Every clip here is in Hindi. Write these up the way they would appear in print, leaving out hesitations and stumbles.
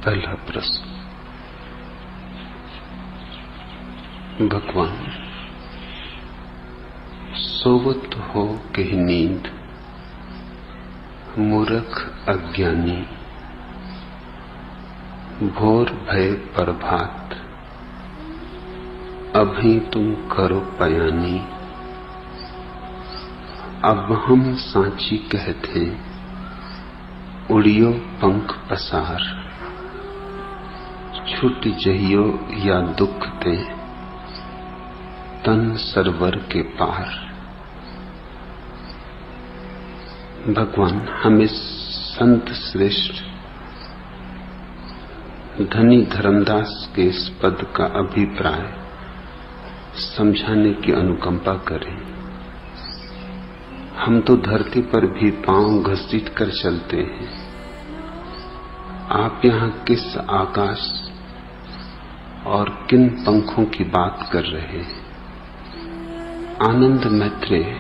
पहला प्रश्न। भगवान, सोवत हो के नींद, मूर्ख अज्ञानी, भोर भय प्रभात, अभी तुम करो पयानी। अब हम सांची कहते, उड़ियो पंख पसार, छुट जहियो या दुख ते, तन सरवर के पार। भगवान, हमें संत श्रेष्ठ धनी धर्मदास के इस पद का अभिप्राय समझाने की अनुकंपा करें। हम तो धरती पर भी पांव घसीट कर चलते हैं। आप यहाँ किस आकाश और किन पंखों की बात कर रहे हैं? आनंद मैत्रेय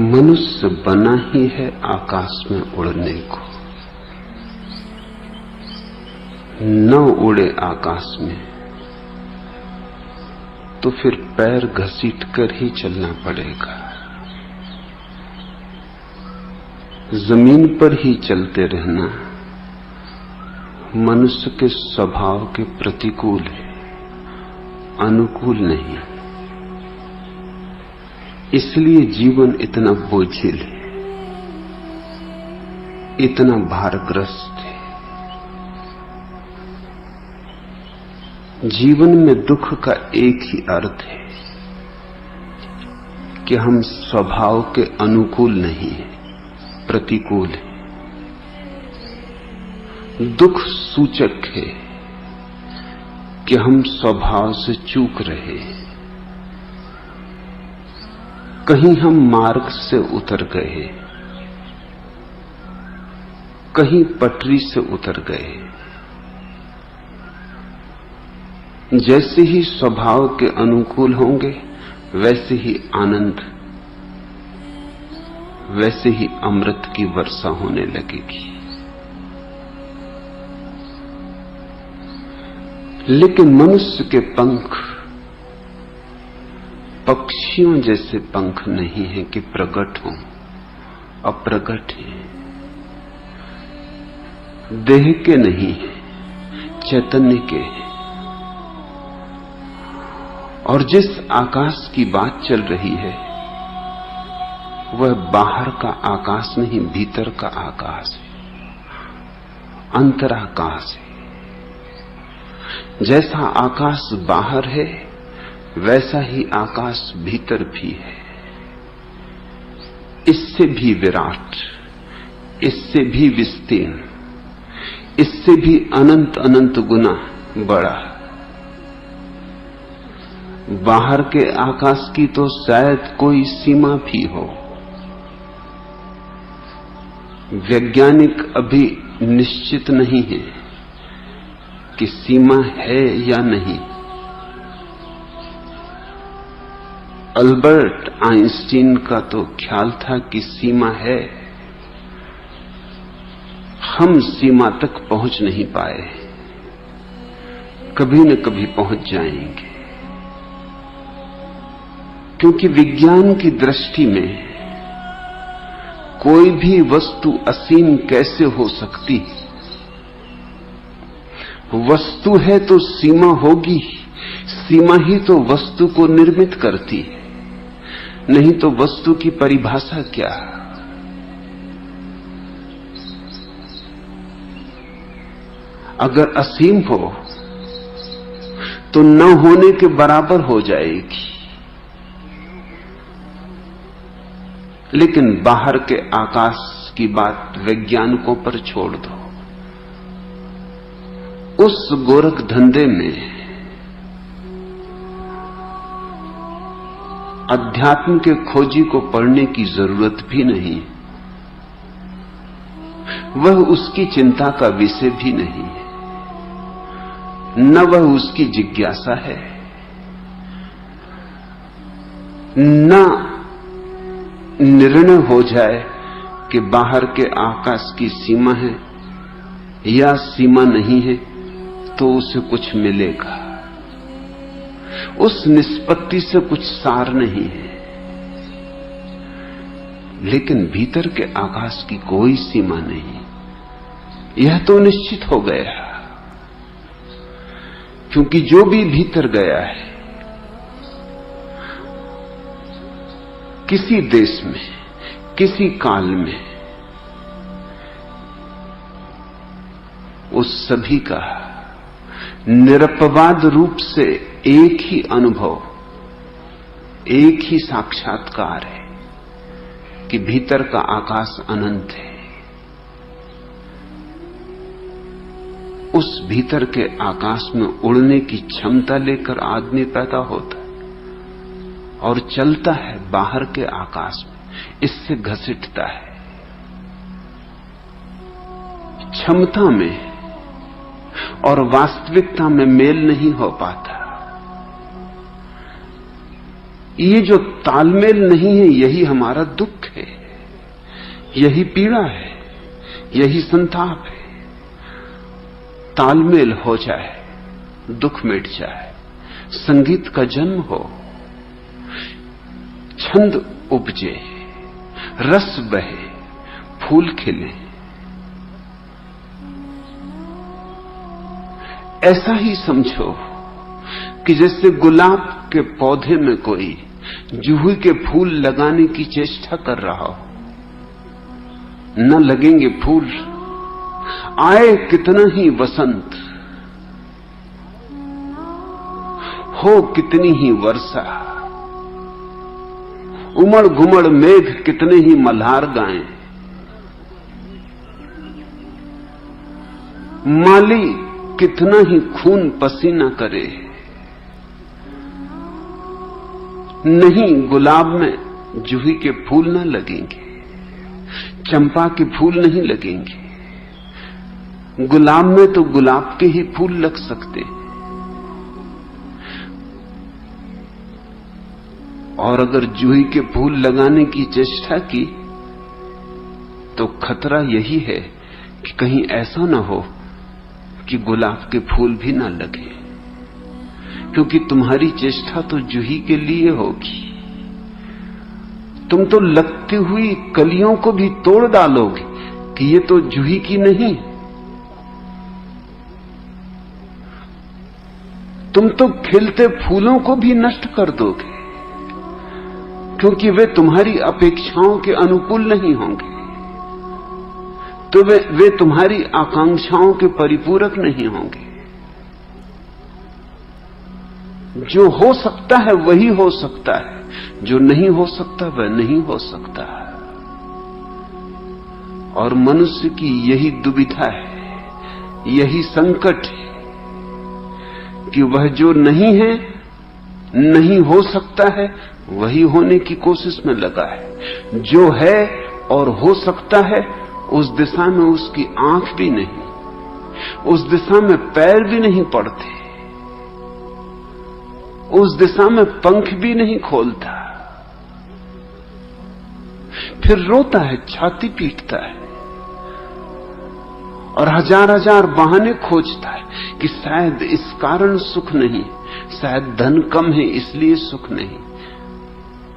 मनुष्य बना ही है आकाश में उड़ने को। न उड़े आकाश में तो फिर पैर घसीट कर ही चलना पड़ेगा। जमीन पर ही चलते रहना मनुष्य के स्वभाव के प्रतिकूल है, अनुकूल नहीं। इसलिए जीवन इतना बोझिल है, इतना भारग्रस्त है। जीवन में दुख का एक ही अर्थ है कि हम स्वभाव के अनुकूल नहीं है, प्रतिकूल है। दुख सूचक है कि हम स्वभाव से चूक रहे हैं। कहीं हम मार्ग से उतर गए, कहीं पटरी से उतर गए। जैसे ही स्वभाव के अनुकूल होंगे, वैसे ही आनंद, वैसे ही अमृत की वर्षा होने लगेगी। लेकिन मनुष्य के पंख पक्षियों जैसे पंख नहीं है कि प्रकट हों, अप्रकट हैं। देह के नहीं है, चैतन्य के हैं। और जिस आकाश की बात चल रही है, वह बाहर का आकाश नहीं, भीतर का आकाश है, अंतराकाश है। जैसा आकाश बाहर है, वैसा ही आकाश भीतर भी है। इससे भी विराट, इससे भी विस्तीर्ण, इससे भी अनंत अनंत गुना बड़ा। बाहर के आकाश की तो शायद कोई सीमा भी हो। वैज्ञानिक अभी निश्चित नहीं है कि सीमा है या नहीं। अल्बर्ट आइंस्टीन का तो ख्याल था कि सीमा है। हम सीमा तक पहुंच नहीं पाए, कभी न कभी पहुंच जाएंगे। क्योंकि विज्ञान की दृष्टि में कोई भी वस्तु असीम कैसे हो सकती? वस्तु है तो सीमा होगी। सीमा ही तो वस्तु को निर्मित करती है, नहीं तो वस्तु की परिभाषा क्या? अगर असीम हो तो न होने के बराबर हो जाएगी। लेकिन बाहर के आकाश की बात वैज्ञानिकों पर छोड़ दो। उस गोरख धंधे में अध्यात्म के खोजी को पढ़ने की जरूरत भी नहीं। वह उसकी चिंता का विषय भी नहीं है। न वह उसकी जिज्ञासा है, न निर्णय हो जाए कि बाहर के आकाश की सीमा है या सीमा नहीं है तो उसे कुछ मिलेगा। उस निष्पत्ति से कुछ सार नहीं है। लेकिन भीतर के आकाश की कोई सीमा नहीं, यह तो निश्चित हो गया, क्योंकि जो भी भीतर गया है किसी देश में, किसी काल में, उस सभी का निरपवाद रूप से एक ही अनुभव, एक ही साक्षात्कार है कि भीतर का आकाश अनंत है। उस भीतर के आकाश में उड़ने की क्षमता लेकर आदमी पैदा होता है और चलता है बाहर के आकाश में, इससे घसीटता है। क्षमता में और वास्तविकता में मेल नहीं हो पाता। ये जो तालमेल नहीं है, यही हमारा दुख है, यही पीड़ा है, यही संताप है। तालमेल हो जाए, दुख मिट जाए, संगीत का जन्म हो, छंद उपजे, रस बहे, फूल खिले। ऐसा ही समझो कि जैसे गुलाब के पौधे में कोई जूही के फूल लगाने की चेष्टा कर रहा हो। न लगेंगे फूल, आए कितना ही वसंत, हो कितनी ही वर्षा, उमड़ घुमड़ मेघ कितने ही मल्हार गाएं, माली कितना ही खून पसीना करे, नहीं गुलाब में जूही के फूल न लगेंगे, चंपा के फूल नहीं लगेंगे। गुलाब में तो गुलाब के ही फूल लग सकते, और अगर जूही के फूल लगाने की चेष्टा की तो खतरा यही है कि कहीं ऐसा न हो कि गुलाब के फूल भी ना लगे, क्योंकि तुम्हारी चेष्टा तो जूही के लिए होगी। तुम तो लगती हुई कलियों को भी तोड़ डालोगे कि ये तो जूही की नहीं। तुम तो खिलते फूलों को भी नष्ट कर दोगे, क्योंकि वे तुम्हारी अपेक्षाओं के अनुकूल नहीं होंगे, तो वे तुम्हारी आकांक्षाओं के परिपूरक नहीं होंगे। जो हो सकता है वही हो सकता है, जो नहीं हो सकता वह नहीं हो सकता। और मनुष्य की यही दुविधा है, यही संकट है कि वह जो नहीं है, नहीं हो सकता है, वही होने की कोशिश में लगा है। जो है और हो सकता है, उस दिशा में उसकी आंख भी नहीं, उस दिशा में पैर भी नहीं पड़ते, उस दिशा में पंख भी नहीं खोलता। फिर रोता है, छाती पीटता है और हजार हजार बहाने खोजता है कि शायद इस कारण सुख नहीं, शायद धन कम है इसलिए सुख नहीं।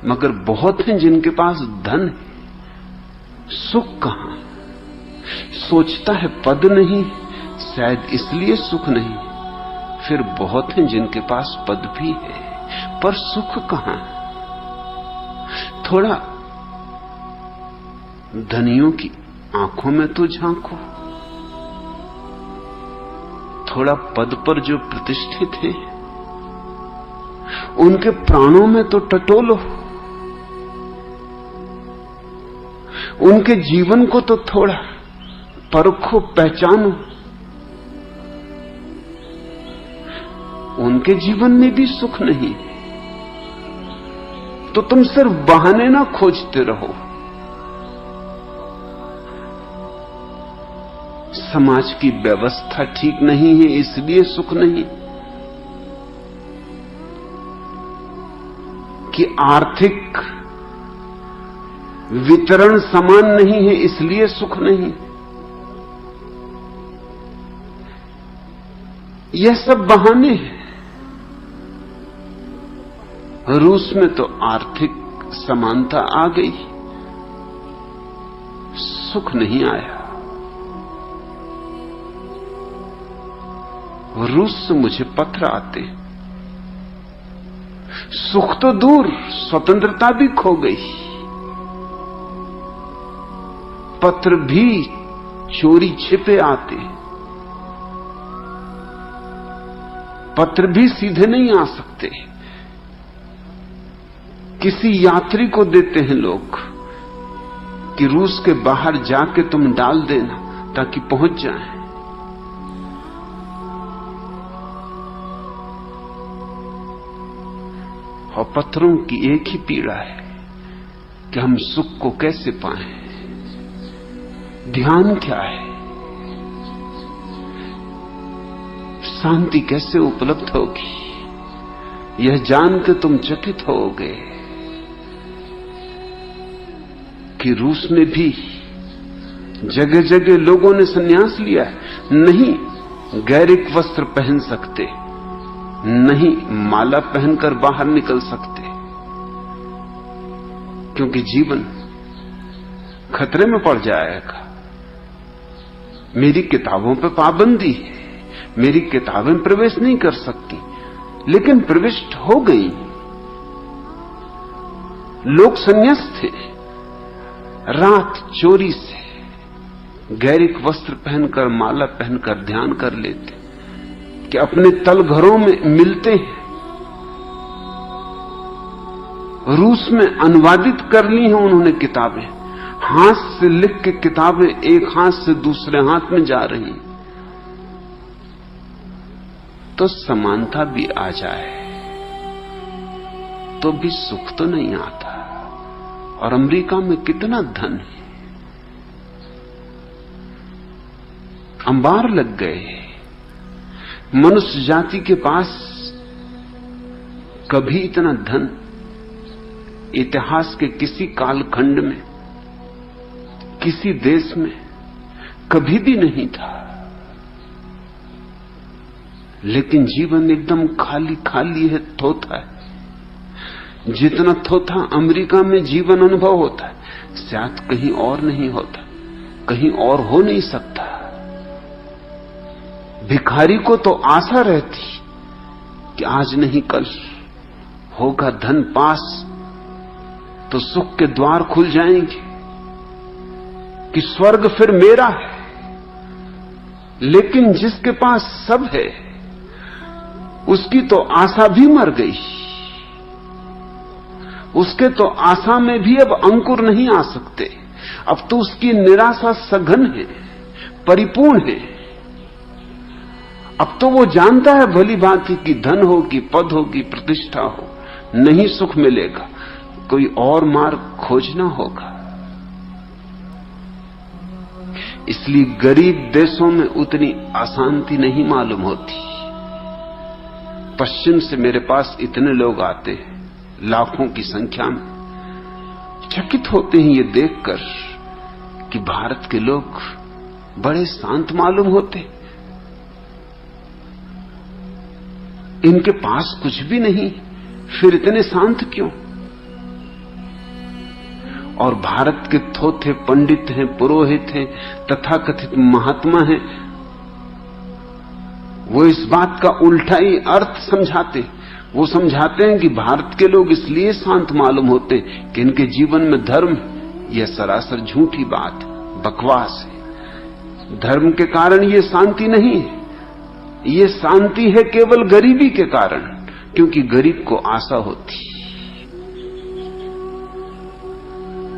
मगर बहुत हैं जिनके पास धन है, सुख कहां? सोचता है पद नहीं, शायद इसलिए सुख नहीं। फिर बहुत हैं जिनके पास पद भी है, पर सुख कहां? थोड़ा धनियों की आंखों में तो झांको, थोड़ा पद पर जो प्रतिष्ठित है उनके प्राणों में तो टटोलो, उनके जीवन को तो थोड़ा परखो, पहचानो। उनके जीवन में भी सुख नहीं, तो तुम सिर्फ बहाने ना खोजते रहो। समाज की व्यवस्था ठीक नहीं है इसलिए सुख नहीं, कि आर्थिक वितरण समान नहीं है इसलिए सुख नहीं। यह सब बहाने हैं। रूस में तो आर्थिक समानता आ गई, सुख नहीं आया। रूस से मुझे पत्र आते, सुख तो दूर, स्वतंत्रता भी खो गई। पत्र भी चोरी छिपे आते, पत्र भी सीधे नहीं आ सकते। किसी यात्री को देते हैं लोग कि रूस के बाहर जाके तुम डाल देना ताकि पहुंच जाएं। और पत्रों की एक ही पीड़ा है कि हम सुख को कैसे पाएं, ध्यान क्या है, शांति कैसे उपलब्ध होगी। यह जान के तुम चकित होगे कि रूस में भी जगह जगह लोगों ने संन्यास लिया है। नहीं गैरिक वस्त्र पहन सकते, नहीं माला पहनकर बाहर निकल सकते, क्योंकि जीवन खतरे में पड़ जाएगा। मेरी किताबों पर पाबंदी है, मेरी किताबें प्रवेश नहीं कर सकती, लेकिन प्रविष्ट हो गई। लोग संन्यास थे, रात चोरी से गैरिक वस्त्र पहनकर माला पहनकर ध्यान कर लेते कि अपने तल घरों में मिलते हैं। रूस में अनुवादित कर ली हैं उन्होंने किताबें, हाथ से लिख के किताबें एक हाथ से दूसरे हाथ में जा रही। तो समानता भी आ जाए तो भी सुख तो नहीं आता। और अमेरिका में कितना धन है, अंबार लग गए। मनुष्य जाति के पास कभी इतना धन इतिहास के किसी कालखंड में, किसी देश में कभी भी नहीं था। लेकिन जीवन एकदम खाली खाली है, थोथा है। जितना थोथा अमेरिका में जीवन अनुभव होता है, शायद कहीं और नहीं होता, कहीं और हो नहीं सकता। भिखारी को तो आशा रहती कि आज नहीं कल होगा धन पास तो सुख के द्वार खुल जाएंगे, कि स्वर्ग फिर मेरा है। लेकिन जिसके पास सब है उसकी तो आशा भी मर गई। उसके तो आशा में भी अब अंकुर नहीं आ सकते। अब तो उसकी निराशा सघन है, परिपूर्ण है। अब तो वो जानता है भली भांति कि धन होगी, पद होगी, प्रतिष्ठा हो, नहीं सुख मिलेगा, कोई और मार्ग खोजना होगा। इसलिए गरीब देशों में उतनी अशांति नहीं मालूम होती। पश्चिम से मेरे पास इतने लोग आते हैं, लाखों की संख्या में, चकित होते हैं ये देखकर कि भारत के लोग बड़े शांत मालूम होते। इनके पास कुछ भी नहीं, फिर इतने शांत क्यों? और भारत के थोथे पंडित हैं, पुरोहित हैं, तथाकथित महात्मा हैं, वो इस बात का उल्टा ही अर्थ समझाते। वो समझाते हैं कि भारत के लोग इसलिए शांत मालूम होते कि इनके जीवन में धर्म, यह सरासर झूठी बात, बकवास है। धर्म के कारण ये शांति नहीं है, ये शांति है केवल गरीबी के कारण, क्योंकि गरीब को आशा होती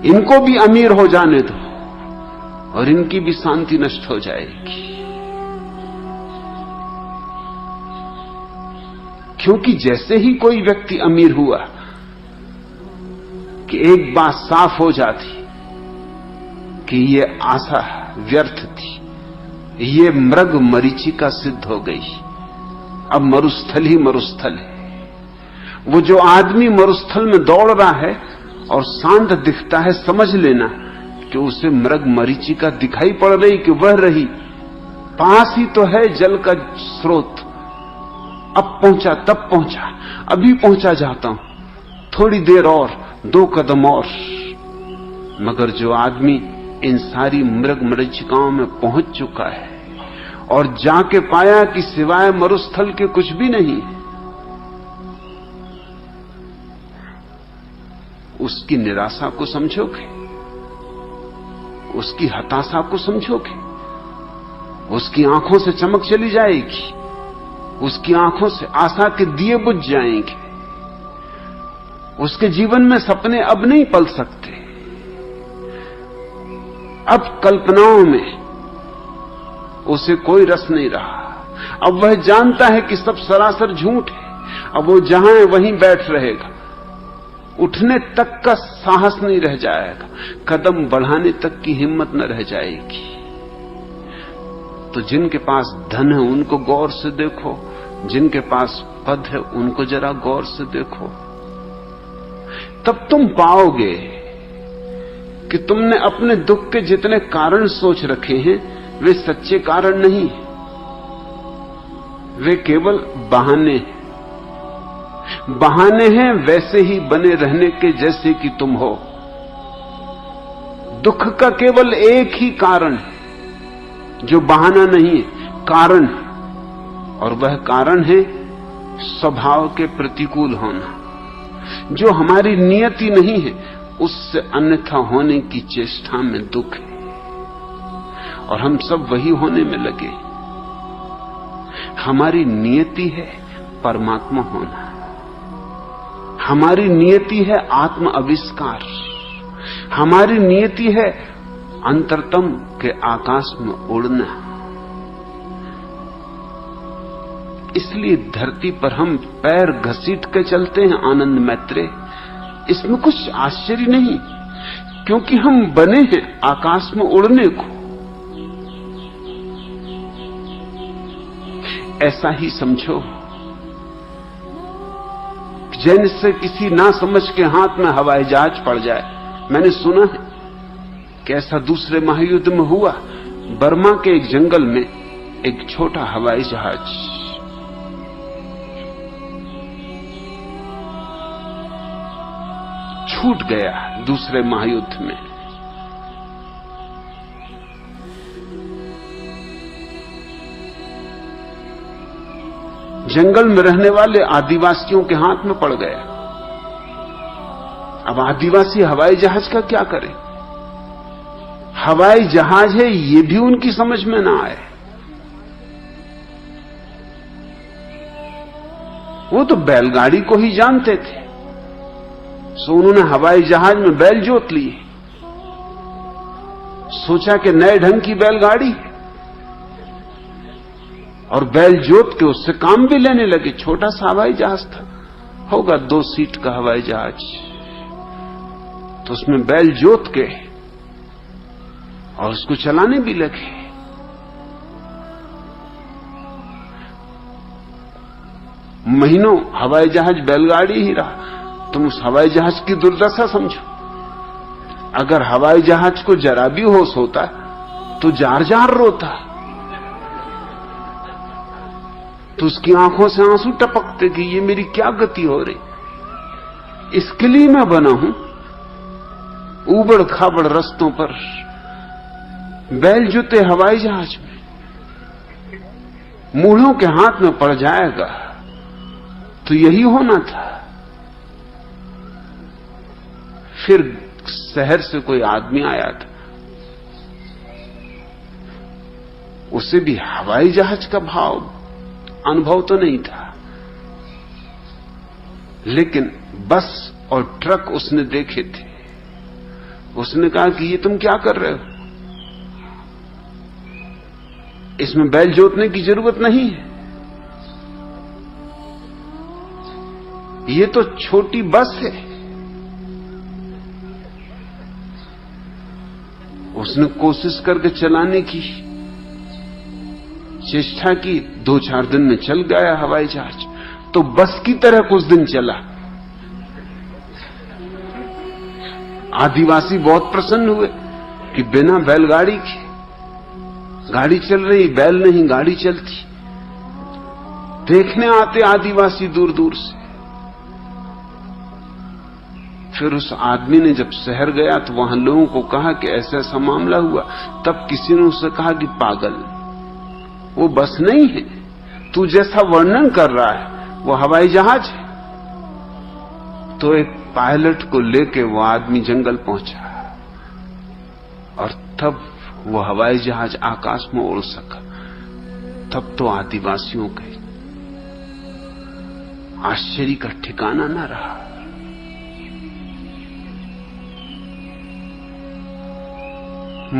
इनको भी अमीर हो जाने दो और इनकी भी शांति नष्ट हो जाएगी। क्योंकि जैसे ही कोई व्यक्ति अमीर हुआ कि एक बात साफ हो जाती कि ये आशा व्यर्थ थी, ये मृग मरीचिका सिद्ध हो गई। अब मरुस्थल ही मरुस्थल है। वो जो आदमी मरुस्थल में दौड़ रहा है और शांत दिखता है, समझ लेना कि उसे मृग मरीचिका दिखाई पड़ रही कि वह रही, पास ही तो है जल का स्रोत। अब पहुंचा, तब पहुंचा, अभी पहुंचा जाता हूं, थोड़ी देर और, 2 कदम और। मगर जो आदमी इन सारी मृग मरीचिकाओं में पहुंच चुका है और जाके पाया कि सिवाय मरुस्थल के कुछ भी नहीं, उसकी निराशा को समझोगे, उसकी हताशा को समझोगे, उसकी आंखों से चमक चली जाएगी, उसकी आंखों से आशा के दिए बुझ जाएंगे, उसके जीवन में सपने अब नहीं पल सकते। अब कल्पनाओं में उसे कोई रस नहीं रहा। अब वह जानता है कि सब सरासर झूठ है। अब वो जहां है वहीं बैठ रहेगा, उठने तक का साहस नहीं रह जाएगा, कदम बढ़ाने तक की हिम्मत न रह जाएगी। तो जिनके पास धन है उनको गौर से देखो, जिनके पास पद है उनको जरा गौर से देखो, तब तुम पाओगे कि तुमने अपने दुख के जितने कारण सोच रखे हैं वे सच्चे कारण नहीं, वे केवल बहाने हैं। बहाने हैं वैसे ही बने रहने के जैसे कि तुम हो। दुख का केवल एक ही कारण है जो बहाना नहीं है, कारण है, और वह कारण है स्वभाव के प्रतिकूल होना। जो हमारी नियति नहीं है उससे अन्यथा होने की चेष्टा में दुख है, और हम सब वही होने में लगे। हमारी नियति है परमात्मा होना, हमारी नियति है आत्म आविष्कार, हमारी नियति है अंतरतम के आकाश में उड़ना। इसलिए धरती पर हम पैर घसीट के चलते हैं आनंद मैत्रेय, इसमें कुछ आश्चर्य नहीं, क्योंकि हम बने हैं आकाश में उड़ने को। ऐसा ही समझो, जैसे किसी ना समझ के हाथ में हवाई जहाज पड़ जाए। मैंने सुना है कि ऐसा दूसरे महायुद्ध में हुआ। बर्मा के एक जंगल में एक छोटा हवाई जहाज छूट गया दूसरे महायुद्ध में। जंगल में रहने वाले आदिवासियों के हाथ में पड़ गया। अब आदिवासी हवाई जहाज का क्या करें? हवाई जहाज है ये भी उनकी समझ में ना आए। वो तो बैलगाड़ी को ही जानते थे, सो उन्होंने हवाई जहाज में बैल जोत लिए, सोचा कि नए ढंग की बैलगाड़ी, और बैल जोत के उससे काम भी लेने लगे। छोटा सा हवाई जहाज था, होगा 2 सीट का हवाई जहाज, तो उसमें बैल जोत के और उसको चलाने भी लगे। महीनों हवाई जहाज बैलगाड़ी ही रहा। तुम उस हवाई जहाज की दुर्दशा समझो। अगर हवाई जहाज को जरा भी होश होता तो जार जार रोता, तो उसकी आंखों से आंसू टपकते कि ये मेरी क्या गति हो रही। इसके लिए मैं बना हूं, ऊबड़ खाबड़ रस्तों पर बैल जुते हवाई जहाज में मूढ़ों के हाथ में पड़ जाएगा, तो यही होना था। फिर शहर से कोई आदमी आया था, उसे भी हवाई जहाज का भाव अनुभव तो नहीं था, लेकिन बस और ट्रक उसने देखे थे। उसने कहा कि ये तुम क्या कर रहे हो, इसमें बैल जोतने की जरूरत नहीं है, ये तो छोटी बस है। उसने कोशिश करके चलाने की, चेष्टा की, 2-4 दिन में चल गया हवाई जहाज, तो बस की तरह कुछ दिन चला। आदिवासी बहुत प्रसन्न हुए कि बिना बैलगाड़ी के गाड़ी चल रही, बैल नहीं गाड़ी चलती। देखने आते आदिवासी दूर दूर से। फिर उस आदमी ने जब शहर गया तो वहां लोगों को कहा कि ऐसा ऐसा मामला हुआ। तब किसी ने उससे कहा कि पागल, वो बस नहीं है, तू जैसा वर्णन कर रहा है वो हवाई जहाज है। तो एक पायलट को लेके वो आदमी जंगल पहुंचा और तब वो हवाई जहाज आकाश में उड़ सका। तब तो आदिवासियों के आश्चर्य का ठिकाना न रहा।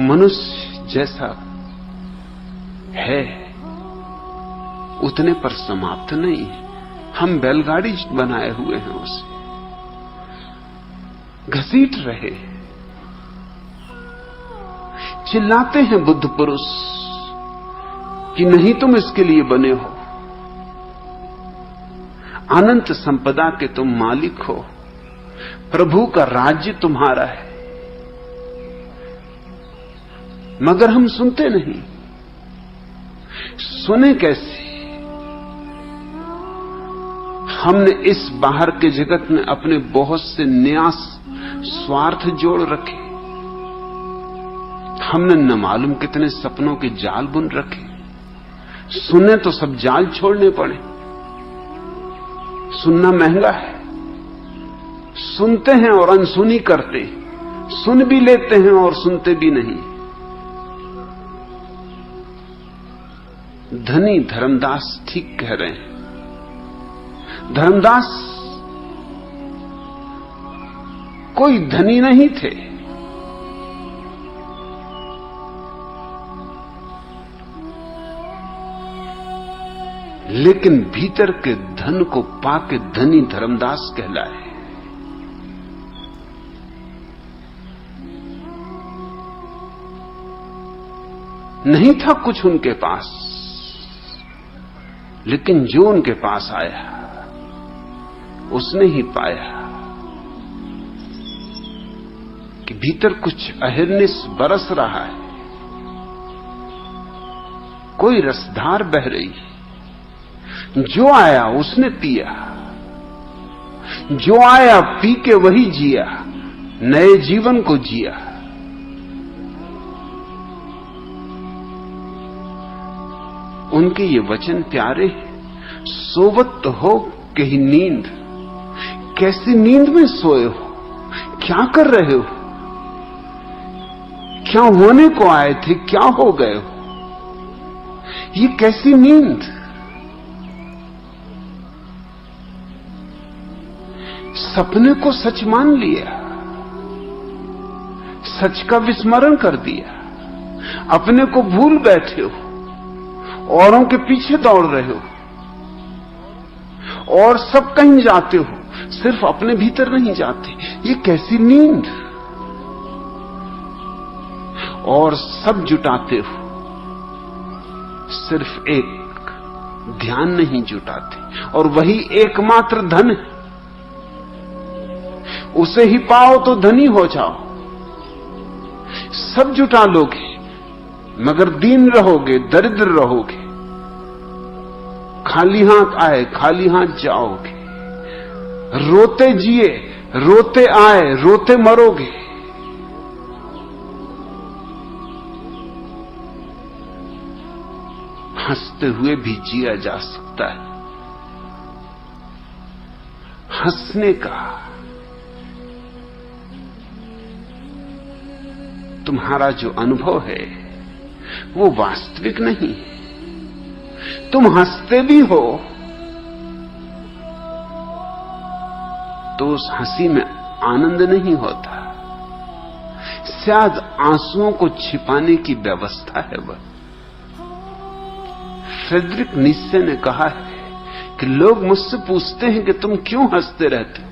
मनुष्य जैसा है उतने पर समाप्त नहीं है। हम बैलगाड़ी बनाए हुए हैं, उसे घसीट रहे। चिल्लाते हैं बुद्ध पुरुष कि नहीं तुम इसके लिए बने हो, अनंत संपदा के तुम मालिक हो, प्रभु का राज्य तुम्हारा है। मगर हम सुनते नहीं। सुने कैसे? हमने इस बाहर के जगत में अपने बहुत से न्यास स्वार्थ जोड़ रखे। हमने न मालूम कितने सपनों के जाल बुन रखे। सुने तो सब जाल छोड़ने पड़े। सुनना महंगा है। सुनते हैं और अनसुनी करते, सुन भी लेते हैं और सुनते भी नहीं। धनी धर्मदास ठीक कह रहे हैं। धर्मदास कोई धनी नहीं थे, लेकिन भीतर के धन को पाके धनी धर्मदास कहलाए। नहीं था कुछ उनके पास, लेकिन जो उनके पास आया उसने ही पाया कि भीतर कुछ अहिर्निश बरस रहा है, कोई रसधार बह रही है। जो आया उसने पिया, जो आया पी के वही जिया, नए जीवन को जिया। उनके ये वचन प्यारे हैं। सोवत हो कि ही नींद। कैसी नींद में सोए हो? क्या कर रहे हो? क्या होने को आए थे? क्या हो गए हो? ये कैसी नींद? सपने को सच मान लिया, सच का विस्मरण कर दिया, अपने को भूल बैठे हो, औरों के पीछे दौड़ रहे हो, और सब कहीं जाते हो, सिर्फ अपने भीतर नहीं जाते। ये कैसी नींद? और सब जुटाते हो, सिर्फ एक ध्यान नहीं जुटाते, और वही एकमात्र धन है। उसे ही पाओ तो धनी हो जाओ। सब जुटा लोगे मगर दीन रहोगे, दरिद्र रहोगे, खाली हाथ आए खाली हाथ जाओगे। रोते जिए, रोते आए, रोते मरोगे। हंसते हुए भी जिया जा सकता है। हंसने का तुम्हारा जो अनुभव है वो वास्तविक नहीं। तुम हंसते भी हो तो उस हंसी में आनंद नहीं होता। शायद आंसुओं को छिपाने की व्यवस्था है वह। फ्रेडरिक नीत्शे ने कहा है कि लोग मुझसे पूछते हैं कि तुम क्यों हंसते रहते हो,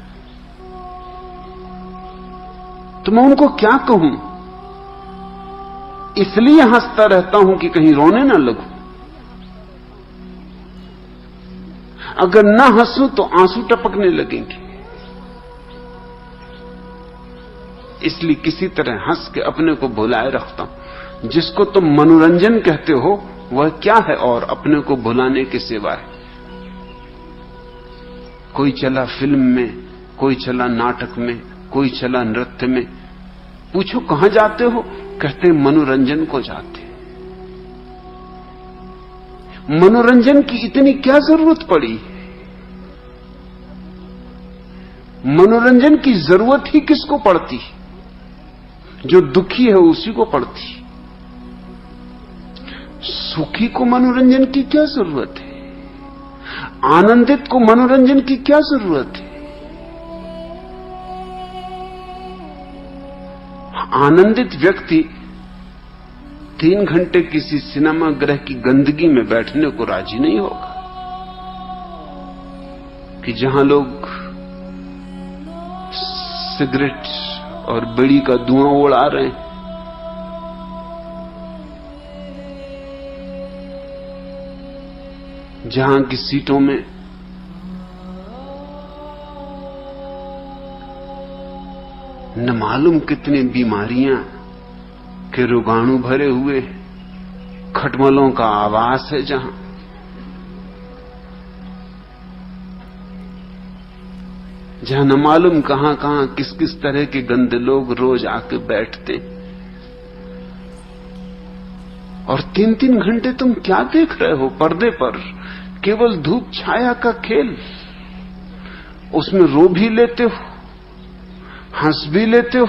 तो मैं उनको क्या कहूं? इसलिए हंसता रहता हूं कि कहीं रोने ना लगूं। अगर ना हंसूं तो आंसू टपकने लगेंगे। इसलिए किसी तरह हंस के अपने को भुलाए रखता हूं। जिसको तुम मनोरंजन कहते हो वह क्या है और अपने को भुलाने के सिवाय? कोई चला फिल्म में, कोई चला नाटक में, कोई चला नृत्य में। पूछो कहां जाते हो? कहते मनोरंजन को जाते। मनोरंजन की इतनी क्या जरूरत पड़ी? मनोरंजन की जरूरत ही किसको पड़ती? जो दुखी है उसी को पड़ती। सुखी को मनोरंजन की क्या जरूरत है? आनंदित को मनोरंजन की क्या जरूरत है? आनंदित व्यक्ति 3 घंटे किसी सिनेमा गृह की गंदगी में बैठने को राजी नहीं होगा कि जहां लोग सिगरेट और बीड़ी का धुआं उड़ा रहे हैं। जहां की सीटों में न मालूम कितनी बीमारियां के रोगाणु भरे हुए खटमलों का आवास है, जहां न मालूम कहां कहां किस किस तरह के गंदे लोग रोज आके बैठते। और 3-3 घंटे तुम क्या देख रहे हो पर्दे पर? केवल धूप छाया का खेल। उसमें रो भी लेते हो, हंस भी लेते हो,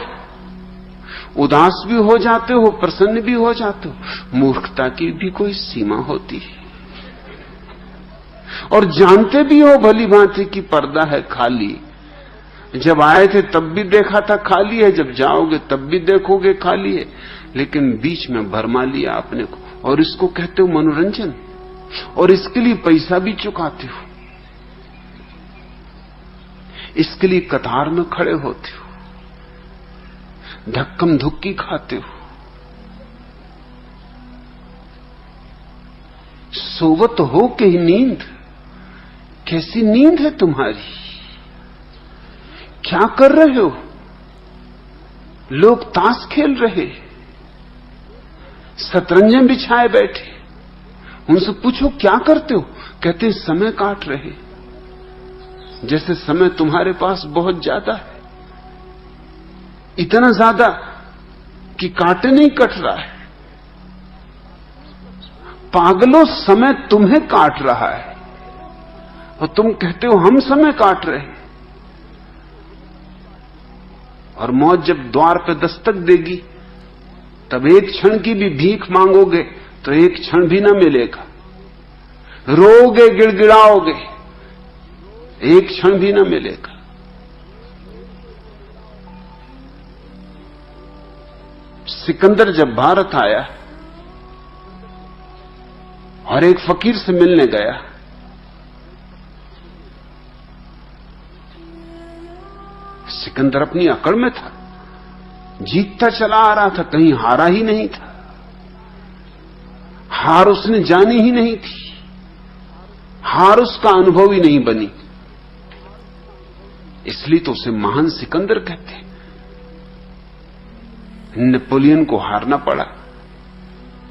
उदास भी हो जाते हो, प्रसन्न भी हो जाते हो। मूर्खता की भी कोई सीमा होती है। और जानते भी हो भली भांति कि पर्दा है खाली। जब आए थे तब भी देखा था खाली है, जब जाओगे तब भी देखोगे खाली है, लेकिन बीच में भरमा लिया अपने को। और इसको कहते हो मनोरंजन, और इसके लिए पैसा भी चुकाते हो, इसके लिए कतार में खड़े होते हो, धक्कम धुक्की खाते हो। सोवत हो के ही नींद। कैसी नींद है तुम्हारी? क्या कर रहे हो? लोग ताश खेल रहे, शतरंजें बिछाए बैठे। उनसे पूछो क्या करते हो? कहते समय काट रहे। जैसे समय तुम्हारे पास बहुत ज्यादा है, इतना ज्यादा कि काटे नहीं कट रहा है। पागलों, समय तुम्हें काट रहा है और तुम कहते हो हम समय काट रहे हैं। और मौत जब द्वार पर दस्तक देगी तब एक क्षण की भी भीख मांगोगे तो एक क्षण भी ना मिलेगा। रोगे, गिड़गिड़ाओगे, एक क्षण भी ना मिलेगा। सिकंदर जब भारत आया और एक फकीर से मिलने गया, सिकंदर अपनी अकड़ में था, जीतता चला आ रहा था, कहीं हारा ही नहीं था। हार उसने जानी ही नहीं थी, हार उसका अनुभव ही नहीं बनी। इसलिए तो उसे महान सिकंदर कहते। नेपोलियन को हारना पड़ा।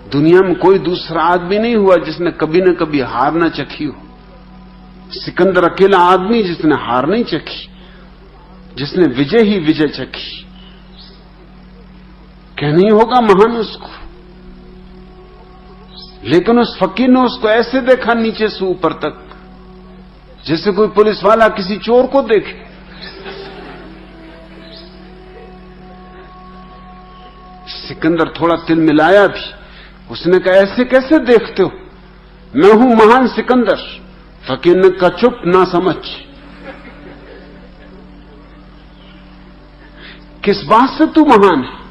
दुनिया में कोई दूसरा आदमी नहीं हुआ जिसने कभी न कभी हार न चखी हो। सिकंदर अकेला आदमी जिसने हार नहीं चखी, जिसने विजय ही विजय चखी। कहना ही होगा महान उसको। लेकिन उस फकीर ने उसको ऐसे देखा नीचे से ऊपर तक, जैसे कोई पुलिस वाला किसी चोर को देखे। सिकंदर थोड़ा तिल मिलाया भी। उसने कहा ऐसे कैसे देखते हो? मैं हूं महान सिकंदर। फकीर ने कहा चुप, ना समझ। किस बात से तू महान है?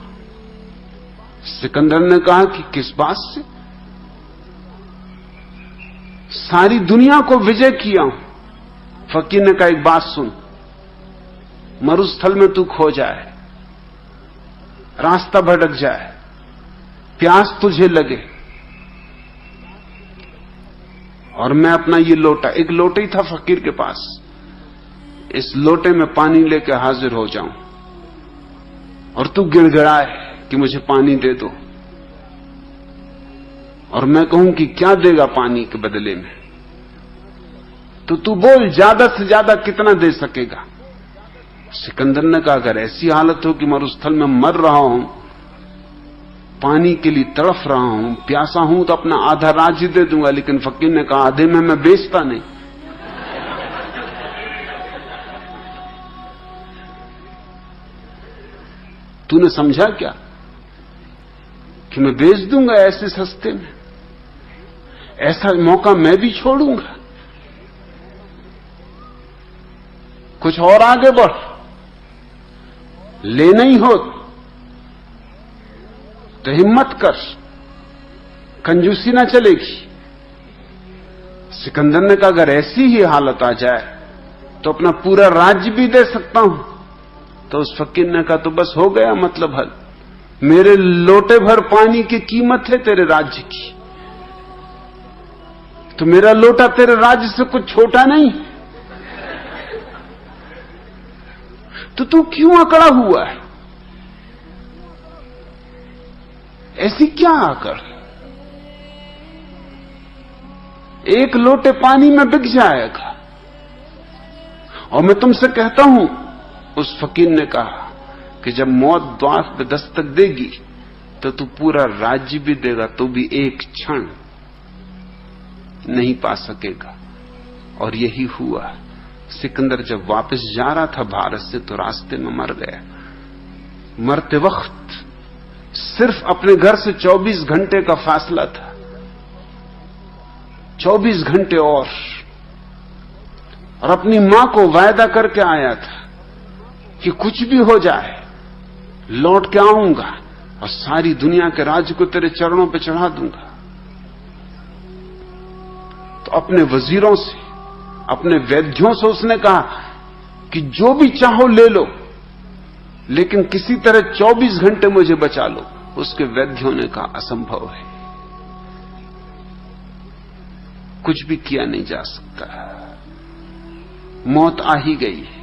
सिकंदर ने कहा कि किस बात से? सारी दुनिया को विजय किया हूं। फकीर ने कहा एक बात सुन, मरुस्थल में तू खो जाए, रास्ता भटक जाए, प्यास तुझे लगे, और मैं अपना ये लोटा, एक लोटा ही था फकीर के पास, इस लोटे में पानी लेके हाजिर हो जाऊं और तू गिड़गिड़ाए कि मुझे पानी दे दो, और मैं कहूं कि क्या देगा पानी के बदले में, तो तू बोल ज्यादा से ज्यादा कितना दे सकेगा। सिकंदर ने कहा अगर ऐसी हालत हो कि मरुस्थल में मर रहा हूं, पानी के लिए तड़फ रहा हूं, प्यासा हूं, तो अपना आधा राज्य दे दूंगा। लेकिन फकीर ने कहा आधे में मैं बेचता नहीं। तूने समझा क्या कि मैं बेच दूंगा ऐसे सस्ते में? ऐसा मौका मैं भी छोड़ूंगा? कुछ और आगे बढ़, लेना ही हो तो हिम्मत कर, कंजूसी ना चलेगी। सिकंदर ने कहा अगर ऐसी ही हालत आ जाए तो अपना पूरा राज्य भी दे सकता हूं। तो उस फकीर ने कहा तो बस हो गया मतलब हल, मेरे लोटे भर पानी की कीमत है तेरे राज्य की, तो मेरा लोटा तेरे राज्य से कुछ छोटा नहीं, तो तू क्यों अकड़ा हुआ है? ऐसी क्या आकड़? एक लोटे पानी में बिक जाएगा। और मैं तुमसे कहता हूं, उस फकीर ने कहा कि जब मौत द्वार पे दस्तक देगी तो तू पूरा राज्य भी देगा तो भी एक क्षण नहीं पा सकेगा। और यही हुआ। सिकंदर जब वापस जा रहा था भारत से तो रास्ते में मर गया। मरते वक्त सिर्फ अपने घर से 24 घंटे का फासला था, 24 घंटे और अपनी मां को वायदा करके आया था कि कुछ भी हो जाए लौट के आऊंगा और सारी दुनिया के राज्य को तेरे चरणों पे चढ़ा दूंगा। तो अपने वजीरों से, अपने वैद्यों से उसने कहा कि जो भी चाहो ले लो, लेकिन किसी तरह 24 घंटे मुझे बचा लो। उसके वैद्यों ने कहा असंभव है, कुछ भी किया नहीं जा सकता, मौत आ ही गई है,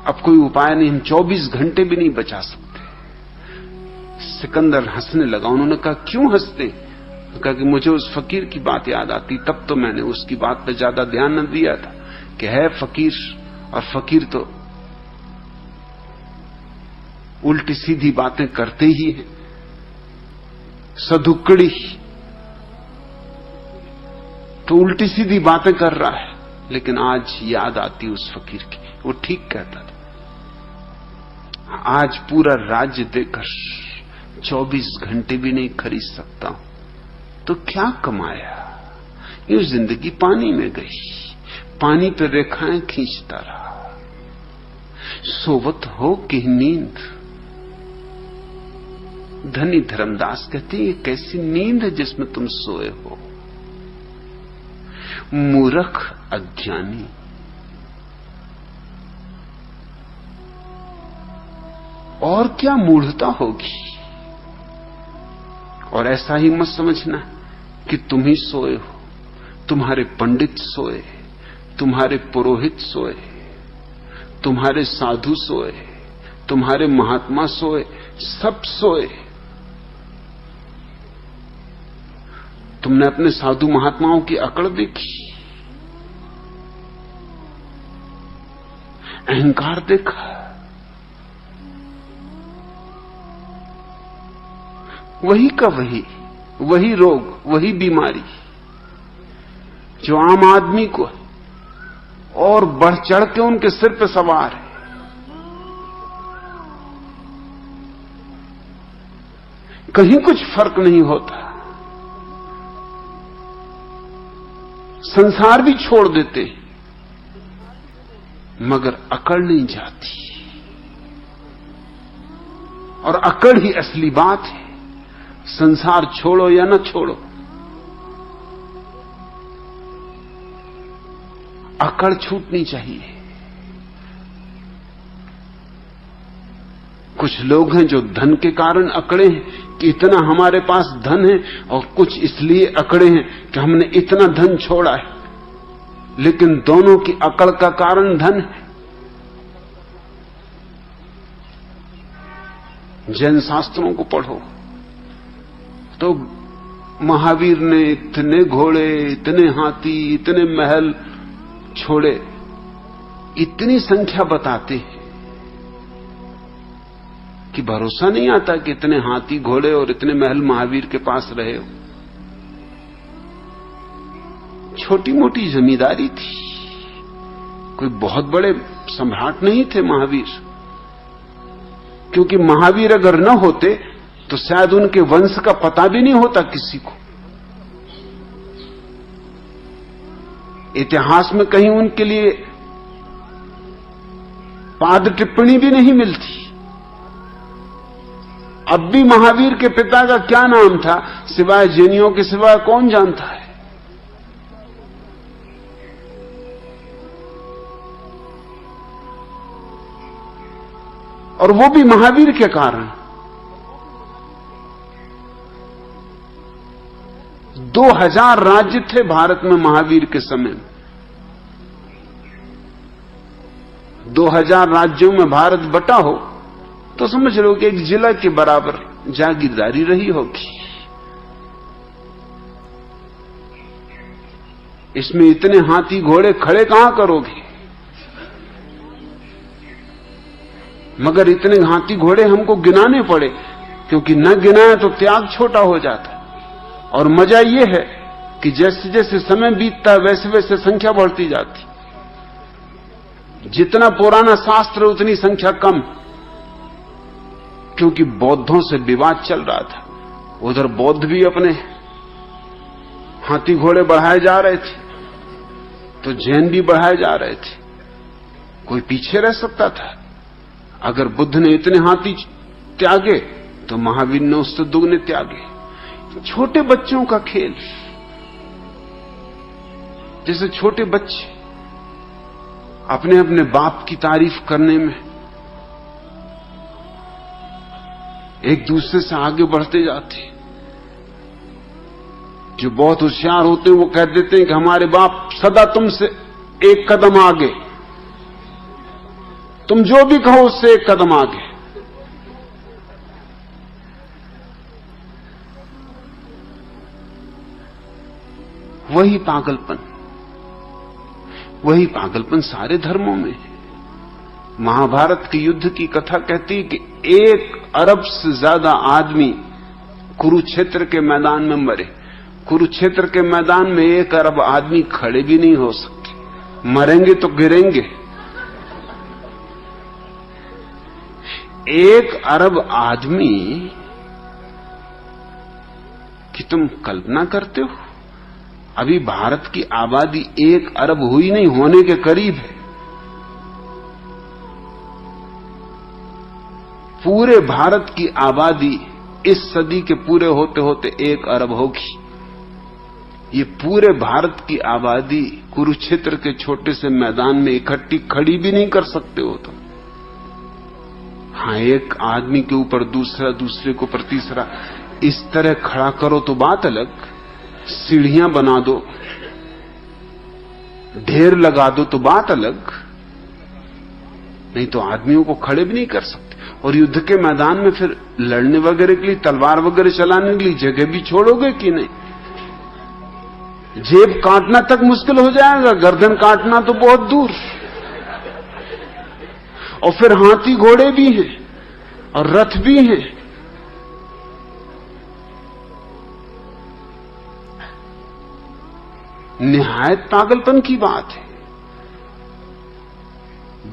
अब कोई उपाय नहीं, हम 24 घंटे भी नहीं बचा सकते। सिकंदर हंसने लगा। उन्होंने कहा क्यों हंसते? कहा कि मुझे उस फकीर की बात याद आती, तब तो मैंने उसकी बात पर ज्यादा ध्यान न दिया था कि है फकीर, और फकीर तो उल्टी सीधी बातें करते ही हैं, सधुकड़ी तो उल्टी सीधी बातें कर रहा है। लेकिन आज याद आती उस फकीर की, वो ठीक कहता था। आज पूरा राज्य देकर 24 घंटे भी नहीं खरीद सकता हूं तो क्या कमाया? ये जिंदगी पानी में गई, पानी पे रेखाएं खींचता रहा। सोवत हो कि नींद, धनी धर्मदास कहते हैं ये कैसी नींद है जिसमें तुम सोए हो, मूर्ख अज्ञानी। और क्या मूढ़ता होगी? और ऐसा ही मत समझना कि तुम ही सोए हो, तुम्हारे पंडित सोए, तुम्हारे पुरोहित सोए, तुम्हारे साधु सोए, तुम्हारे महात्मा सोए, सब सोए। तुमने अपने साधु महात्माओं की अकड़ देखी, अहंकार देखा, वही का वही रोग, वही बीमारी जो आम आदमी को और बढ़ चढ़ के उनके सिर पे सवार है। कहीं कुछ फर्क नहीं होता, संसार भी छोड़ देते मगर अकड़ नहीं जाती। और अकड़ ही असली बात है। संसार छोड़ो या न छोड़ो, अकड़ छूटनी चाहिए। कुछ लोग हैं जो धन के कारण अकड़े हैं कि इतना हमारे पास धन है और कुछ इसलिए अकड़े हैं कि हमने इतना धन छोड़ा है, लेकिन दोनों की अकड़ का कारण धन है। जैन शास्त्रों को पढ़ो तो महावीर ने इतने घोड़े, इतने हाथी, इतने महल छोड़े, इतनी संख्या बताते हैं कि भरोसा नहीं आता कि इतने हाथी, घोड़े और इतने महल महावीर के पास रहे हो। छोटी मोटी जमींदारी थी, कोई बहुत बड़े सम्राट नहीं थे महावीर। क्योंकि महावीर अगर न होते तो शायद उनके वंश का पता भी नहीं होता किसी को। इतिहास में कहीं उनके लिए पाद टिप्पणी भी नहीं मिलती। अब भी महावीर के पिता का क्या नाम था सिवाय जैनियों के सिवाय कौन जानता है। और वो भी महावीर के कारण। 2000 राज्य थे भारत में महावीर के समय में। 2000 राज्यों में भारत बटा हो तो समझ लो कि एक जिला के बराबर जागीरदारी रही होगी। इसमें इतने हाथी घोड़े खड़े कहां करोगे? मगर इतने हाथी घोड़े हमको गिनाने पड़े, क्योंकि न गिनाए तो त्याग छोटा हो जाता। और मजा यह है कि जैसे जैसे समय बीतता वैसे वैसे संख्या बढ़ती जाती। जितना पुराना शास्त्र उतनी संख्या कम, क्योंकि बौद्धों से विवाद चल रहा था। उधर बौद्ध भी अपने हाथी घोड़े बढ़ाए जा रहे थे, तो जैन भी बढ़ाए जा रहे थे। कोई पीछे रह सकता था? अगर बुद्ध ने इतने हाथी त्यागे तो महावीर ने उससे दुगने त्यागे। छोटे बच्चों का खेल, जैसे छोटे बच्चे अपने अपने बाप की तारीफ करने में एक दूसरे से आगे बढ़ते जाते। जो बहुत होशियार होते हैं वो कह देते हैं कि हमारे बाप सदा तुमसे एक कदम आगे, तुम जो भी कहो उससे एक कदम आगे। वही पागलपन सारे धर्मों में है। महाभारत के युद्ध की कथा कहती है कि 1 अरब से ज्यादा आदमी कुरुक्षेत्र के मैदान में मरे। कुरुक्षेत्र के मैदान में 1 अरब आदमी खड़े भी नहीं हो सकते, मरेंगे तो गिरेंगे। 1 अरब आदमी की तुम कल्पना करते हो? अभी भारत की आबादी 1 अरब हुई नहीं, होने के करीब है। पूरे भारत की आबादी इस सदी के पूरे होते होते 1 अरब होगी। ये पूरे भारत की आबादी कुरुक्षेत्र के छोटे से मैदान में इकट्ठी खड़ी भी नहीं कर सकते हो तुम। हाँ, एक आदमी के ऊपर दूसरा, दूसरे के ऊपर तीसरा, इस तरह खड़ा करो तो बात अलग। सीढ़ियां बना दो, ढेर लगा दो तो बात अलग, नहीं तो आदमियों को खड़े भी नहीं कर सकते। और युद्ध के मैदान में फिर लड़ने वगैरह के लिए, तलवार वगैरह चलाने के लिए जगह भी छोड़ोगे कि नहीं? जेब काटना तक मुश्किल हो जाएगा, गर्दन काटना तो बहुत दूर। और फिर हाथी घोड़े भी हैं और रथ भी हैं। निहायत पागलपन की बात है।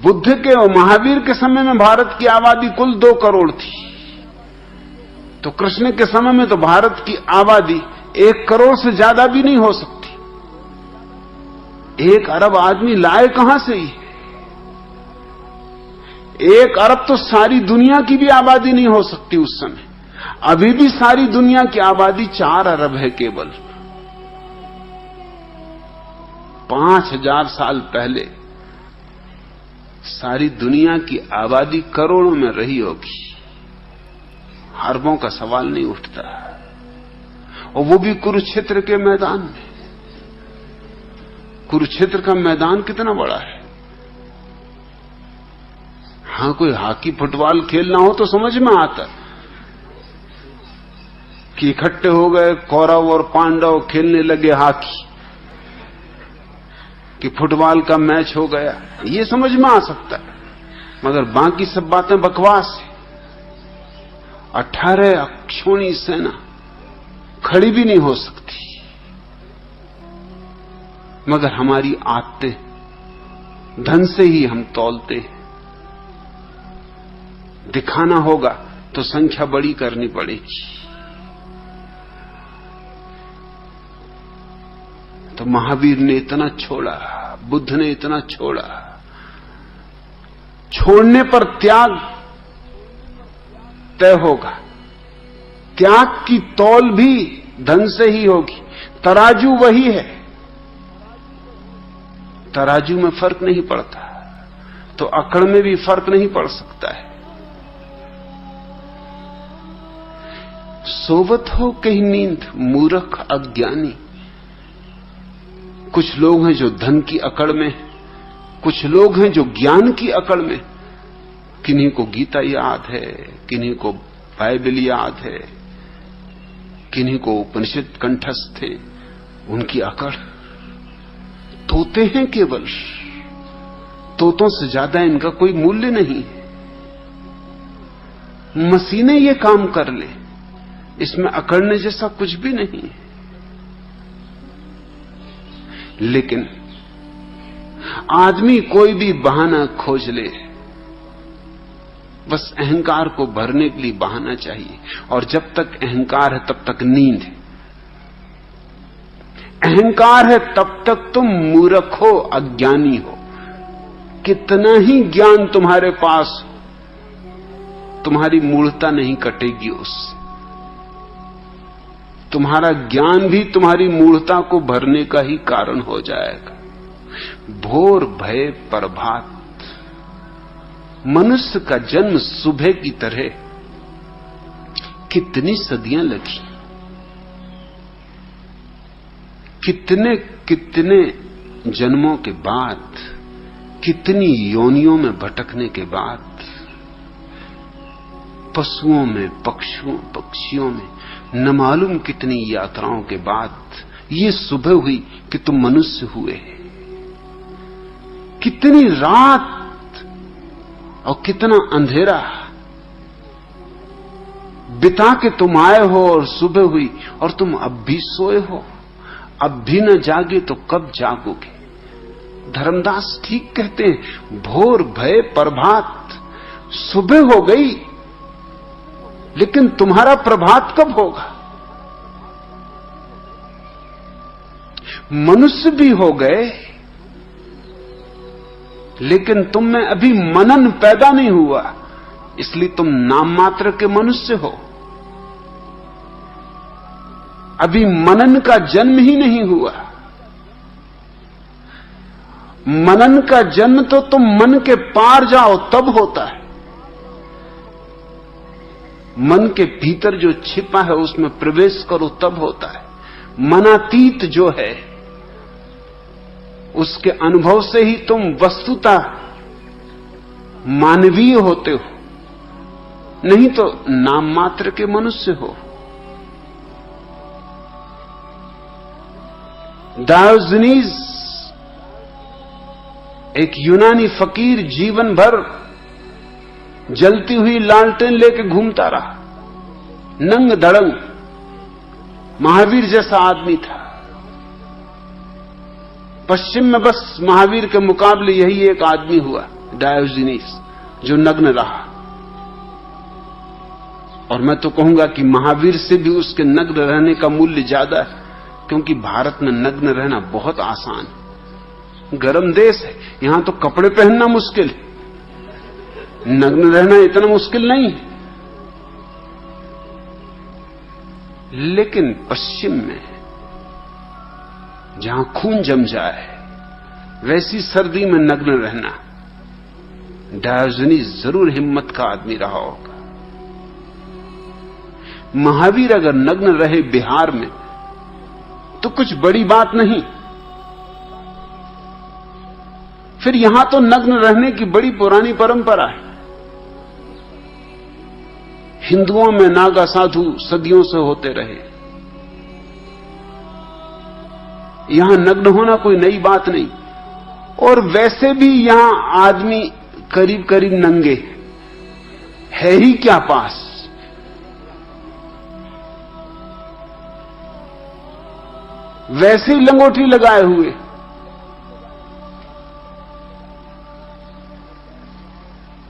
बुद्ध के और महावीर के समय में भारत की आबादी कुल 2 करोड़ थी, तो कृष्ण के समय में तो भारत की आबादी 1 करोड़ से ज्यादा भी नहीं हो सकती। 1 अरब आदमी लाए कहां से ही? 1 अरब तो सारी दुनिया की भी आबादी नहीं हो सकती उस समय। अभी भी सारी दुनिया की आबादी 4 अरब है केवल। 5000 साल पहले सारी दुनिया की आबादी करोड़ों में रही होगी। अरबों का सवाल नहीं उठता, और वो भी कुरुक्षेत्र के मैदान में। कुरुक्षेत्र का मैदान कितना बड़ा है। हां, कोई हॉकी फुटबॉल खेलना हो तो समझ में आता कि इकट्ठे हो गए कौरव और पांडव, खेलने लगे हॉकी, कि फुटबॉल का मैच हो गया, ये समझ में आ सकता है। मगर बाकी सब बातें बकवास है। 18 अक्षौणी सेना खड़ी भी नहीं हो सकती। मगर हमारी आदतें, धन से ही हम तौलते हैं। दिखाना होगा तो संख्या बड़ी करनी पड़ेगी। तो महावीर ने इतना छोड़ा, बुद्ध ने इतना छोड़ा। छोड़ने पर त्याग तय होगा। त्याग की तौल भी धन से ही होगी। तराजू वही है, तराजू में फर्क नहीं पड़ता, तो अकड़ में भी फर्क नहीं पड़ सकता है। सोवत हो कहीं नींद मूर्ख अज्ञानी। कुछ लोग हैं जो धन की अकड़ में, कुछ लोग हैं जो ज्ञान की अकड़ में। किन्हीं को गीता याद है, किन्हीं को बाइबल याद है, किन्हीं को उपनिषद कंठस्थ थे। उनकी अकड़ तोते हैं केवल, तोतों से ज्यादा इनका कोई मूल्य नहीं। मशीनें ये काम कर ले, इसमें अकड़ने जैसा कुछ भी नहीं है। लेकिन आदमी कोई भी बहाना खोज ले, बस अहंकार को भरने के लिए बहाना चाहिए। और जब तक अहंकार है तब तक नींद है। अहंकार है तब तक तुम मूर्ख हो, अज्ञानी हो। कितना ही ज्ञान तुम्हारे पास हो, तुम्हारी मूढ़ता नहीं कटेगी उससे। तुम्हारा ज्ञान भी तुम्हारी मूढ़ता को भरने का ही कारण हो जाएगा। भोर भय प्रभात। मनुष्य का जन्म सुबह की तरह कितनी सदियां लगी, कितने कितने जन्मों के बाद, कितनी योनियों में भटकने के बाद, पशुओं में, पक्षियों में, न मालूम कितनी यात्राओं के बाद ये सुबह हुई कि तुम मनुष्य हुए। कितनी रात और कितना अंधेरा बिता के तुम आए हो और सुबह हुई, और तुम अब भी सोए हो। अब भी न जागे तो कब जागोगे। धर्मदास ठीक कहते हैं, भोर भय प्रभात। सुबह हो गई, लेकिन तुम्हारा प्रभात कब होगा। मनुष्य भी हो गए, लेकिन तुम में अभी मनन पैदा नहीं हुआ, इसलिए तुम नाम मात्र के मनुष्य हो। अभी मनन का जन्म ही नहीं हुआ। मनन का जन्म तो तुम मन के पार जाओ तब होता है। मन के भीतर जो छिपा है उसमें प्रवेश करो तब होता है। मनातीत जो है उसके अनुभव से ही तुम वस्तुतः मानवीय होते हो, नहीं तो नाम मात्र के मनुष्य हो। डायोजनीज एक यूनानी फकीर जीवन भर जलती हुई लालटेन लेके घूमता रहा, नंग धड़ंग। महावीर जैसा आदमी था। पश्चिम में बस महावीर के मुकाबले यही एक आदमी हुआ, डायोजनीस, जो नग्न रहा। और मैं तो कहूंगा कि महावीर से भी उसके नग्न रहने का मूल्य ज्यादा है, क्योंकि भारत में नग्न रहना बहुत आसान है। गर्म देश है, यहां तो कपड़े पहनना मुश्किल है, नग्न रहना इतना मुश्किल नहीं है। लेकिन पश्चिम में जहां खून जम जाए, वैसी सर्दी में नग्न रहना, डायोजनीस जरूर हिम्मत का आदमी रहा होगा। महावीर अगर नग्न रहे बिहार में तो कुछ बड़ी बात नहीं, फिर यहां तो नग्न रहने की बड़ी पुरानी परंपरा है। हिंदुओं में नागा साधु सदियों से होते रहे, यहां नग्न होना कोई नई बात नहीं। और वैसे भी यहां आदमी करीब करीब नंगे है ही क्या पास। वैसे ही लंगोटी लगाए हुए,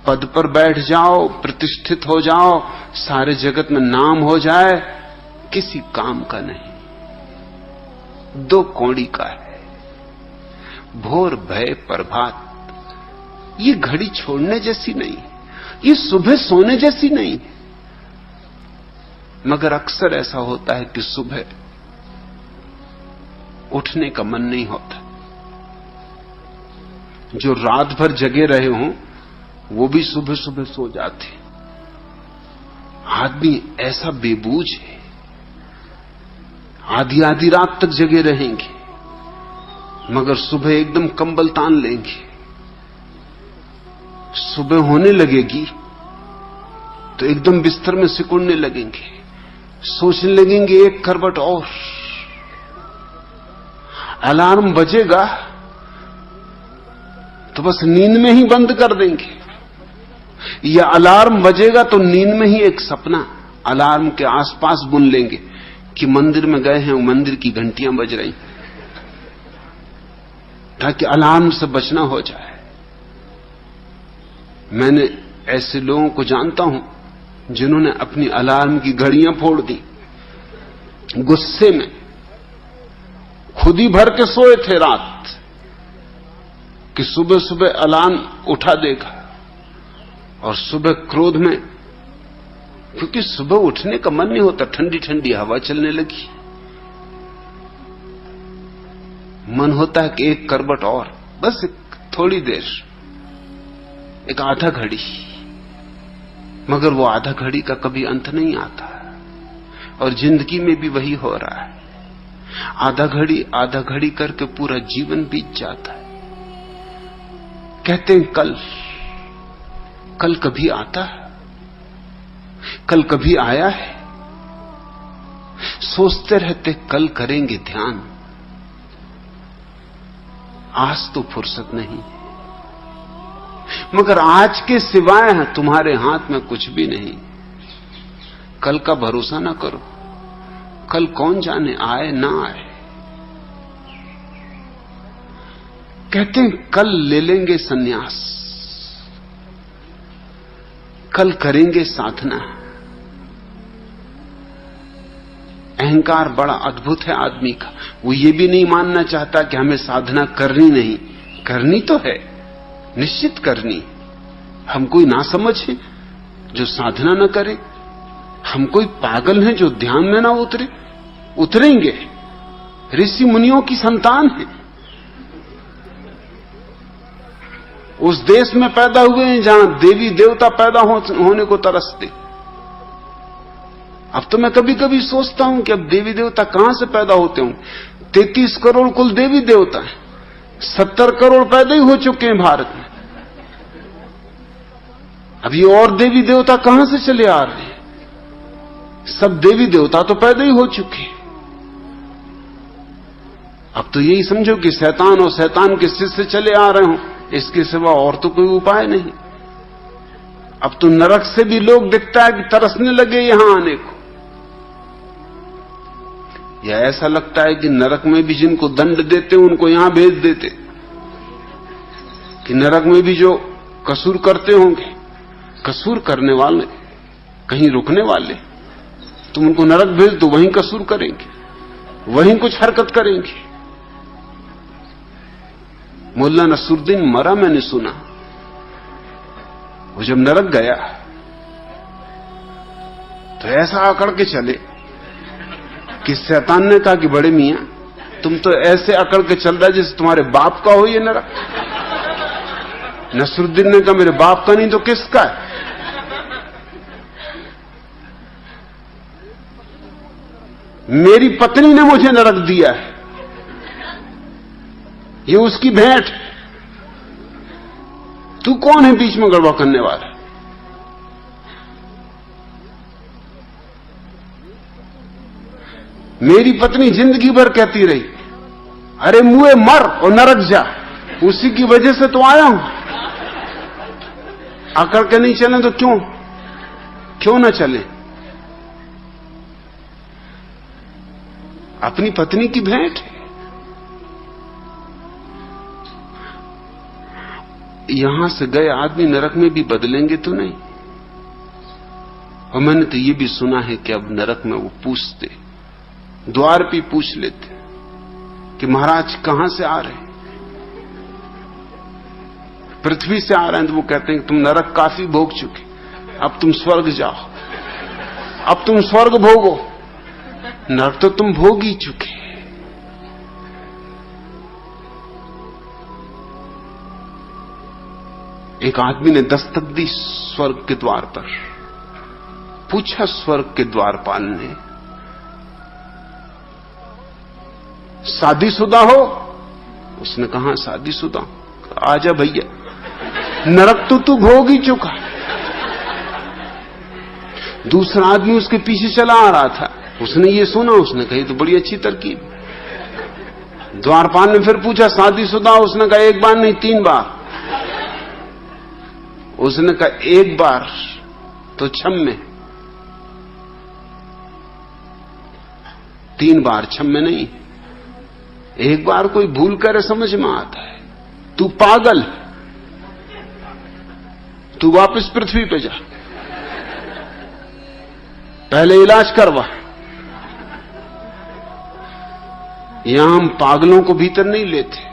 पद पर बैठ जाओ, प्रतिष्ठित हो जाओ, सारे जगत में नाम हो जाए, किसी काम का नहीं, दो कौड़ी का है। भोर भय प्रभात, ये घड़ी छोड़ने जैसी नहीं, ये सुबह सोने जैसी नहीं। मगर अक्सर ऐसा होता है कि सुबह उठने का मन नहीं होता। जो रात भर जगे रहे हों वो भी सुबह सुबह सो जाते। आदमी ऐसा बेबूझ है, आधी आधी रात तक जगे रहेंगे, मगर सुबह एकदम कंबल तान लेंगे। सुबह होने लगेगी तो एकदम बिस्तर में सिकुड़ने लगेंगे, सोचने लगेंगे एक करवट और। अलार्म बजेगा तो बस नींद में ही बंद कर देंगे, या अलार्म बजेगा तो नींद में ही एक सपना अलार्म के आसपास बुन लेंगे कि मंदिर में गए हैं, मंदिर की घंटियां बज रही, ताकि अलार्म से बचना हो जाए। मैंने ऐसे लोगों को जानता हूं जिन्होंने अपनी अलार्म की घड़ियां फोड़ दी, गुस्से में खुद ही भर के सोए थे रात कि सुबह सुबह अलार्म उठा देगा, और सुबह क्रोध में, क्योंकि सुबह उठने का मन नहीं होता, ठंडी ठंडी हवा चलने लगी, मन होता है कि एक करवट और, बस थोड़ी देर, एक आधा घड़ी। मगर वो आधा घड़ी का कभी अंत नहीं आता, और जिंदगी में भी वही हो रहा है। आधा घड़ी करके पूरा जीवन बीत जाता है। कहते हैं कल कभी आता है, कल कभी आया है। सोचते रहते कल करेंगे ध्यान, आज तो फुर्सत नहीं। मगर आज के सिवाय तुम्हारे हाथ में कुछ भी नहीं। कल का भरोसा ना करो, कल कौन जाने आए ना आए। कहते हैं कल ले लेंगे सन्यास, कल करेंगे साधना। अहंकार बड़ा अद्भुत है आदमी का, वो ये भी नहीं मानना चाहता कि हमें साधना करनी नहीं, करनी तो है, निश्चित करनी। हम कोई ना समझ है जो साधना न करे, हम कोई पागल हैं जो ध्यान में ना उतरे, उतरेंगे। ऋषि मुनियों की संतान है, उस देश में पैदा हुए हैं जहां देवी देवता पैदा होने को तरसते। अब तो मैं कभी कभी सोचता हूं कि अब देवी देवता कहां से पैदा होते हों। 33 करोड़ कुल देवी देवता हैं, 70 करोड़ पैदा ही हो चुके हैं भारत में। अब ये और देवी देवता कहां से चले आ रहे हैं? सब देवी देवता तो पैदा ही हो चुके हैं। अब तो यही समझो कि शैतान और शैतान के शिष्य चले आ रहे हों, इसके सिवा और तो कोई उपाय नहीं। अब तो नरक से भी लोग दिखता है कि तरसने लगे यहां आने को। या ऐसा लगता है कि नरक में भी जिनको दंड देते उनको यहां भेज देते, कि नरक में भी जो कसूर करते होंगे, कसूर करने वाले कहीं रुकने वाले, तुम उनको नरक भेज दो, वहीं कसूर करेंगे, वहीं कुछ हरकत करेंगे। मुल्ला नसरुद्दीन मरा, मैंने सुना। वो जब नरक गया तो ऐसा अकड़ के चले कि शैतान ने कहा कि बड़े मियां तुम तो ऐसे अकड़ के चल रहा है जैसे तुम्हारे बाप का हो ये नरक। नसरुद्दीन ने कहा मेरे बाप का नहीं तो किसका है? मेरी पत्नी ने मुझे नरक दिया है, ये उसकी भेंट। तू कौन है बीच में गड़बड़ करने वाला? मेरी पत्नी जिंदगी भर कहती रही, अरे मुए मर और नरक जा, उसी की वजह से तो आया हूं। अकड़ के नहीं चले तो क्यों ना चले? अपनी पत्नी की भेंट है। यहां से गए आदमी नरक में भी बदलेंगे तो नहीं। और मैंने तो ये भी सुना है कि अब नरक में वो पूछते, द्वार पे पूछ लेते कि महाराज कहां से आ रहे हैं? पृथ्वी से आ रहे हैं तो वो कहते हैं कि तुम नरक काफी भोग चुके, अब तुम स्वर्ग जाओ, अब तुम स्वर्ग भोगो, नरक तो तुम भोग ही चुके। एक आदमी ने दस्तक दी स्वर्ग के द्वार पर। पूछा स्वर्ग के द्वारपाल ने, शादीशुदा हो? उसने कहा शादीशुदा। आजा भैया, नरक तो तू भोग ही चुका। दूसरा आदमी उसके पीछे चला आ रहा था, उसने ये सुना, उसने कही तो बड़ी अच्छी तरकीब। द्वारपाल ने फिर पूछा शादीशुदा? उसने कहा एक बार नहीं 3 बार। उसने कहा एक बार तो क्षम्य, 3 बार क्षम्य नहीं। एक बार कोई भूल करे समझ में आता है। तू पागल, तू वापस पृथ्वी पे जा, पहले इलाज करवा। यहां हम पागलों को भीतर नहीं लेते।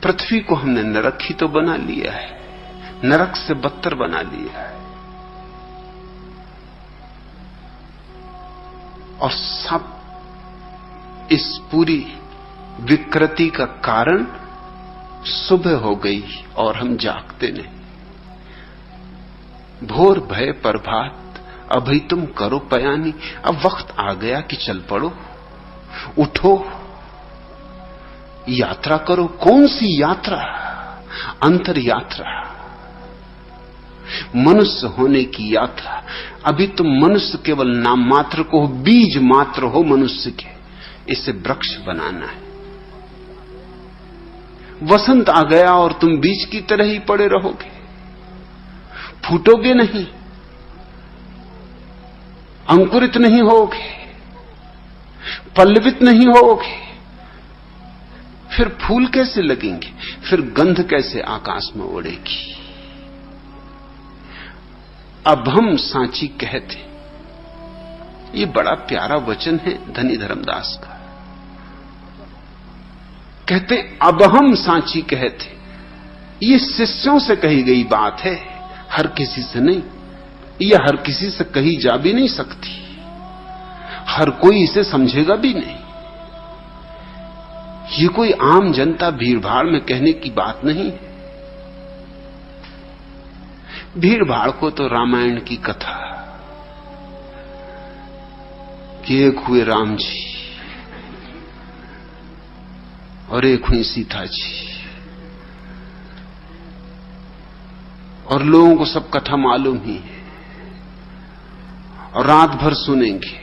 पृथ्वी को हमने नरक ही तो बना लिया है, नरक से बदतर बना लिया है। और सब इस पूरी विकृति का कारण सुबह हो गई और हम जागते नहीं। भोर भय प्रभात अभी तुम करो पयानी। अब वक्त आ गया कि चल पड़ो, उठो, यात्रा करो। कौन सी यात्रा? अंतर यात्रा, मनुष्य होने की यात्रा। अभी तुम मनुष्य केवल नाम मात्र को हो, बीज मात्र हो मनुष्य के। इसे वृक्ष बनाना है। वसंत आ गया और तुम बीज की तरह ही पड़े रहोगे, फूटोगे नहीं, अंकुरित नहीं होगे, पल्लवित नहीं होगे। फिर फूल कैसे लगेंगे? फिर गंध कैसे आकाश में उड़ेगी? अब हम सांची कहते, ये बड़ा प्यारा वचन है धनी धर्मदास का। कहते अब हम सांची कहते, ये शिष्यों से कही गई बात है, हर किसी से नहीं। यह हर किसी से कही जा भी नहीं सकती, हर कोई इसे समझेगा भी नहीं। ये कोई आम जनता भीड़भाड़ में कहने की बात नहीं है। भीड़भाड़ को तो रामायण की कथा कि एक हुए राम जी और एक हुई सीता जी, और लोगों को सब कथा मालूम ही है, और रात भर सुनेंगे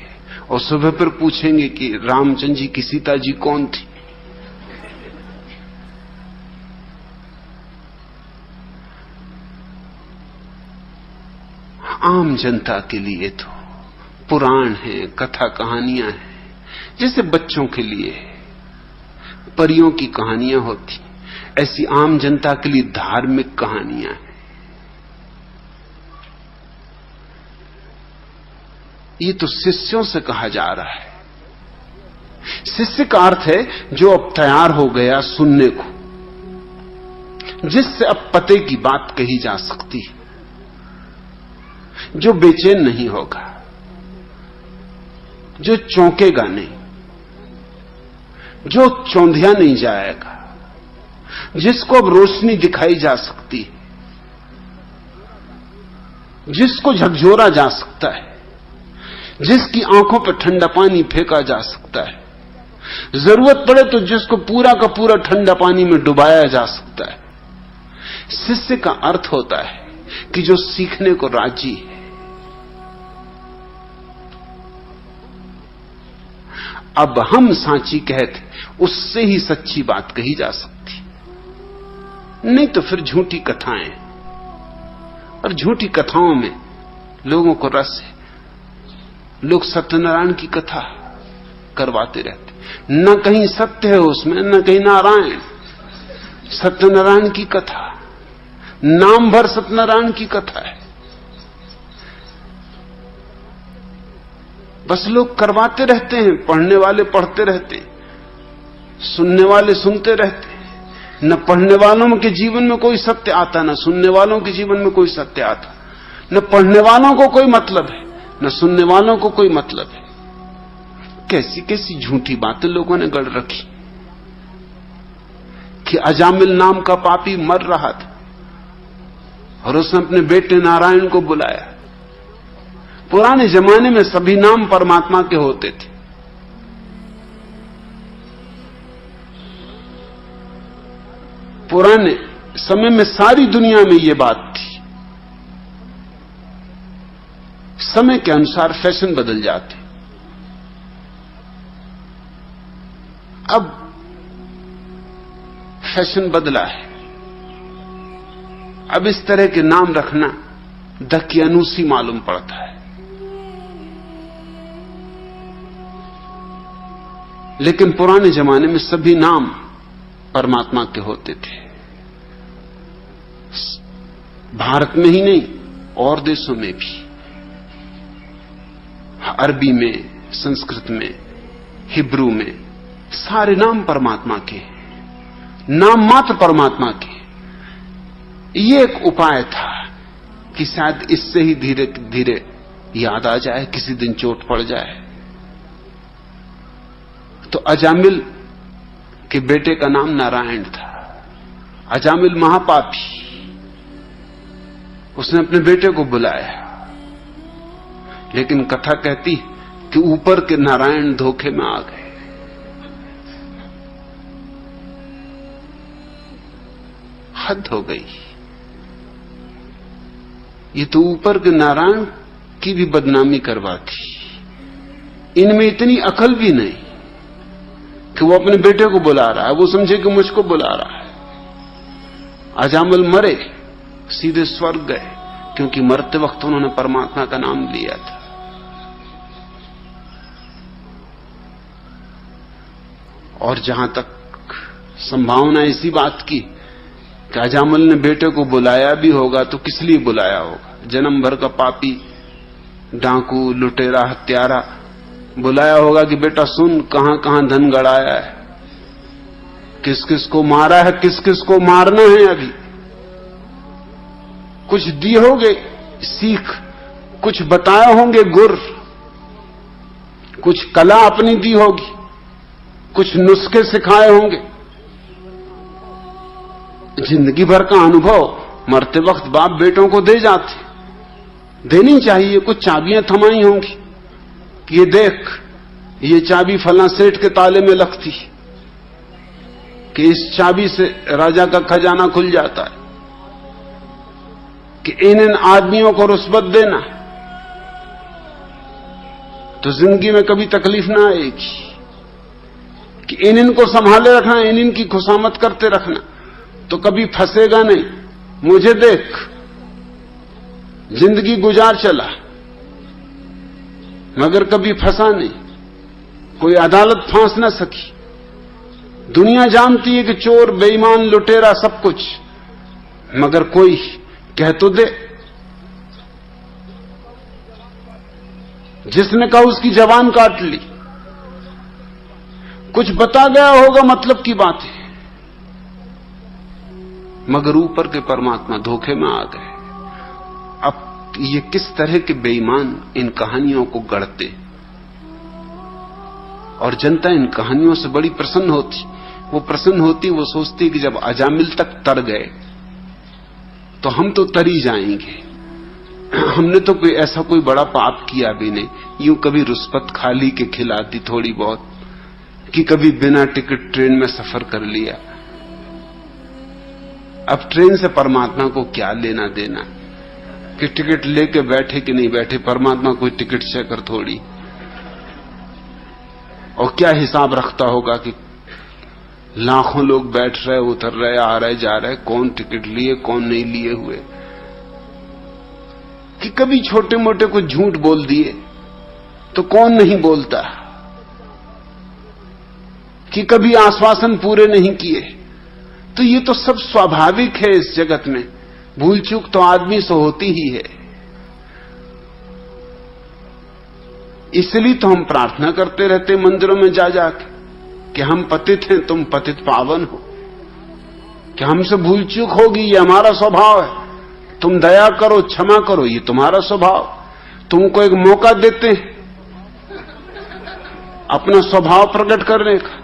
और सुबह पर पूछेंगे कि रामचंद्र जी की सीता जी कौन थी। आम जनता के लिए तो पुराण है, कथा कहानियां हैं, जैसे बच्चों के लिए परियों की कहानियां होती, ऐसी आम जनता के लिए धार्मिक कहानियां हैं। ये तो शिष्यों से कहा जा रहा है। शिष्य का अर्थ है जो अब तैयार हो गया सुनने को, जिससे अब पते की बात कही जा सकती है, जो बेचैन नहीं होगा, जो चौंकेगा नहीं, जो चौंधिया नहीं जाएगा, जिसको अब रोशनी दिखाई जा सकती है। जिसको झकझोरा जा सकता है, जिसकी आंखों पर ठंडा पानी फेंका जा सकता है, जरूरत पड़े तो जिसको पूरा का पूरा ठंडा पानी में डुबाया जा सकता है। शिष्य का अर्थ होता है कि जो सीखने को राजी है। अब हम सांची कहते, उससे ही सच्ची बात कही जा सकती, नहीं तो फिर झूठी कथाएं, और झूठी कथाओं में लोगों को रस है। लोग सत्यनारायण की कथा करवाते रहते, न कहीं सत्य है उसमें, न कहीं नारायण। सत्यनारायण की कथा, नाम भर सत्यनारायण की कथा है, बस लोग करवाते रहते हैं। पढ़ने वाले पढ़ते रहते हैं, सुनने वाले सुनते रहते हैं। न पढ़ने वालों के जीवन में कोई सत्य आता, न सुनने वालों के जीवन में कोई सत्य आता। न पढ़ने वालों को कोई मतलब है, न सुनने वालों को कोई मतलब है। कैसी कैसी झूठी बातें लोगों ने गढ़ रखी कि अजामिल नाम का पापी मर रहा था और उसने अपने बेटे नारायण को बुलाया। पुराने जमाने में सभी नाम परमात्मा के होते थे। पुराने समय में सारी दुनिया में यह बात थी। समय के अनुसार फैशन बदल जाते। अब फैशन बदला है। अब इस तरह के नाम रखना दकियानूसी मालूम पड़ता है। लेकिन पुराने जमाने में सभी नाम परमात्मा के होते थे। भारत में ही नहीं, और देशों में भी, अरबी में, संस्कृत में, हिब्रू में, सारे नाम परमात्मा के, नाम मात्र परमात्मा के। ये एक उपाय था कि शायद इससे ही धीरे धीरे याद आ जाए, किसी दिन चोट पड़ जाए। तो अजामिल के बेटे का नाम नारायण था। अजामिल महापापी, उसने अपने बेटे को बुलाया, लेकिन कथा कहती कि ऊपर के नारायण धोखे में आ गए। हद हो गई। ये तो ऊपर के नारायण की भी बदनामी करवाती। इनमें इतनी अकल भी नहीं कि वो अपने बेटे को बुला रहा है, वो समझे कि मुझको बुला रहा है। अजामिल मरे, सीधे स्वर्ग गए, क्योंकि मरते वक्त उन्होंने परमात्मा का नाम लिया था। और जहां तक संभावना इसी बात की कि अजामिल ने बेटे को बुलाया भी होगा तो किस लिए बुलाया होगा? जन्म भर का पापी, डाकू, लुटेरा, हत्यारा बुलाया होगा कि बेटा सुन, कहां कहां धन गड़ाया है, किस किस को मारा है, किस किस को मारना है। अभी कुछ दिए होंगे सीख, कुछ बताए होंगे गुर, कुछ कला अपनी दी होगी, कुछ नुस्खे सिखाए होंगे। जिंदगी भर का अनुभव मरते वक्त बाप बेटों को दे जाते, देनी चाहिए। कुछ चाबियां थमाई होंगी कि ये देख, ये चाबी फला सेठ के ताले में लगती, कि इस चाबी से राजा का खजाना खुल जाता है, कि इन आदमियों को रुस्बत देना तो जिंदगी में कभी तकलीफ ना आएगी, कि इनको संभाले रखना, इनकी खुशामद करते रखना तो कभी फंसेगा नहीं। मुझे देख, जिंदगी गुजार चला मगर कभी फंसा नहीं, कोई अदालत फांस ना सकी। दुनिया जानती है कि चोर, बेईमान, लुटेरा सब कुछ, मगर कोई कह तो दे। जिसने कहा उसकी जबान काट ली, कुछ बता गया होगा मतलब की बात है, मगर ऊपर के परमात्मा धोखे में आ गए। अब ये किस तरह के बेईमान इन कहानियों को गढ़ते, और जनता इन कहानियों से बड़ी प्रसन्न होती। वो प्रसन्न होती, वो सोचती कि जब अजामिल तक तर गए तो हम तो तरी जाएंगे, हमने तो कोई ऐसा कोई बड़ा पाप किया भी नहीं, यूं कभी रुस्पत खाली के खिलाती थोड़ी बहुत, कि कभी बिना टिकट ट्रेन में सफर कर लिया। अब ट्रेन से परमात्मा को क्या लेना देना कि टिकट लेके बैठे कि नहीं बैठे, परमात्मा कोई टिकट चेकर थोड़ी। और क्या हिसाब रखता होगा कि लाखों लोग बैठ रहे, उतर रहे, आ रहे, जा रहे, कौन टिकट लिए कौन नहीं लिए हुए। कि कभी छोटे मोटे को झूठ बोल दिए तो कौन नहीं बोलता, कि कभी आश्वासन पूरे नहीं किए, तो ये तो सब स्वाभाविक है इस जगत में। भूल चूक तो आदमी से होती ही है। इसलिए तो हम प्रार्थना करते रहते मंदिरों में जा जाके कि हम पतित हैं, तुम पतित पावन हो, कि हमसे भूल चूक होगी, ये हमारा स्वभाव है, तुम दया करो, क्षमा करो, ये तुम्हारा स्वभाव। तुमको एक मौका देते हैं अपना स्वभाव प्रकट करने का,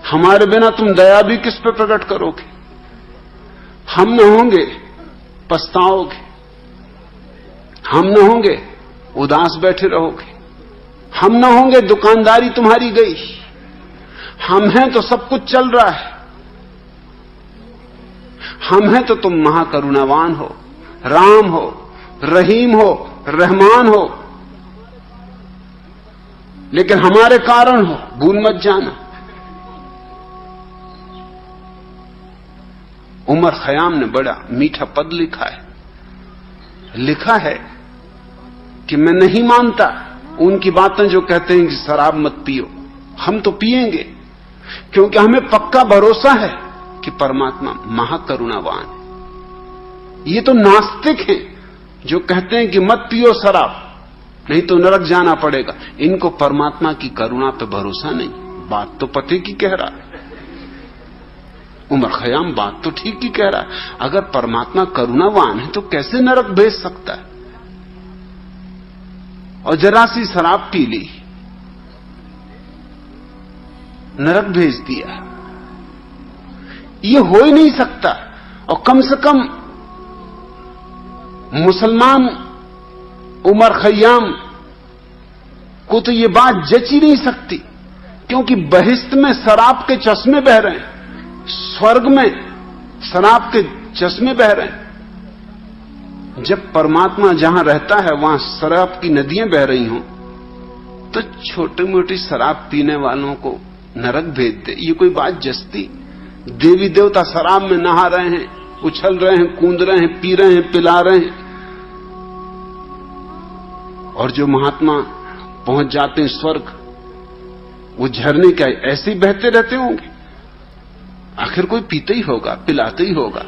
हमारे बिना तुम दया भी किस पे प्रकट करोगे? हम न होंगे पछताओगे, हम न होंगे उदास बैठे रहोगे, हम न होंगे दुकानदारी तुम्हारी गई, हम हैं तो सब कुछ चल रहा है, हम हैं तो तुम महाकरुणावान हो, राम हो, रहीम हो, रहमान हो, लेकिन हमारे कारण हो, भूल मत जाना। उमर खयाम ने बड़ा मीठा पद लिखा है, लिखा है कि मैं नहीं मानता उनकी बातें जो कहते हैं कि शराब मत पियो। हम तो पिएंगे, क्योंकि हमें पक्का भरोसा है कि परमात्मा महाकरुणावान है। ये तो नास्तिक हैं जो कहते हैं कि मत पियो शराब, नहीं तो नरक जाना पड़ेगा। इनको परमात्मा की करुणा पे भरोसा नहीं। बात तो पते की कह रहा है उमर खयाम, बात तो ठीक ही कह रहा है। अगर परमात्मा करुणावान है तो कैसे नरक भेज सकता है? और जरा सी शराब पी ली, नरक भेज दिया, ये हो ही नहीं सकता। और कम से कम मुसलमान उमर खयाम को तो ये बात जच ही नहीं सकती, क्योंकि बहिश्त में शराब के चश्मे बह रहे हैं, स्वर्ग में शराब के चश्मे बह रहे हैं। जब परमात्मा जहां रहता है वहां शराब की नदियां बह रही हों, तो छोटी मोटी शराब पीने वालों को नरक भेज दे, ये कोई बात जचती? देवी देवता शराब में नहा रहे हैं, उछल रहे हैं, कूद रहे हैं, पी रहे हैं, पिला रहे हैं, और जो महात्मा पहुंच जाते हैं स्वर्ग, वो झरने क्या ऐसे ही बहते रहते होंगे? आखिर कोई पीते ही होगा, पिलाते ही होगा।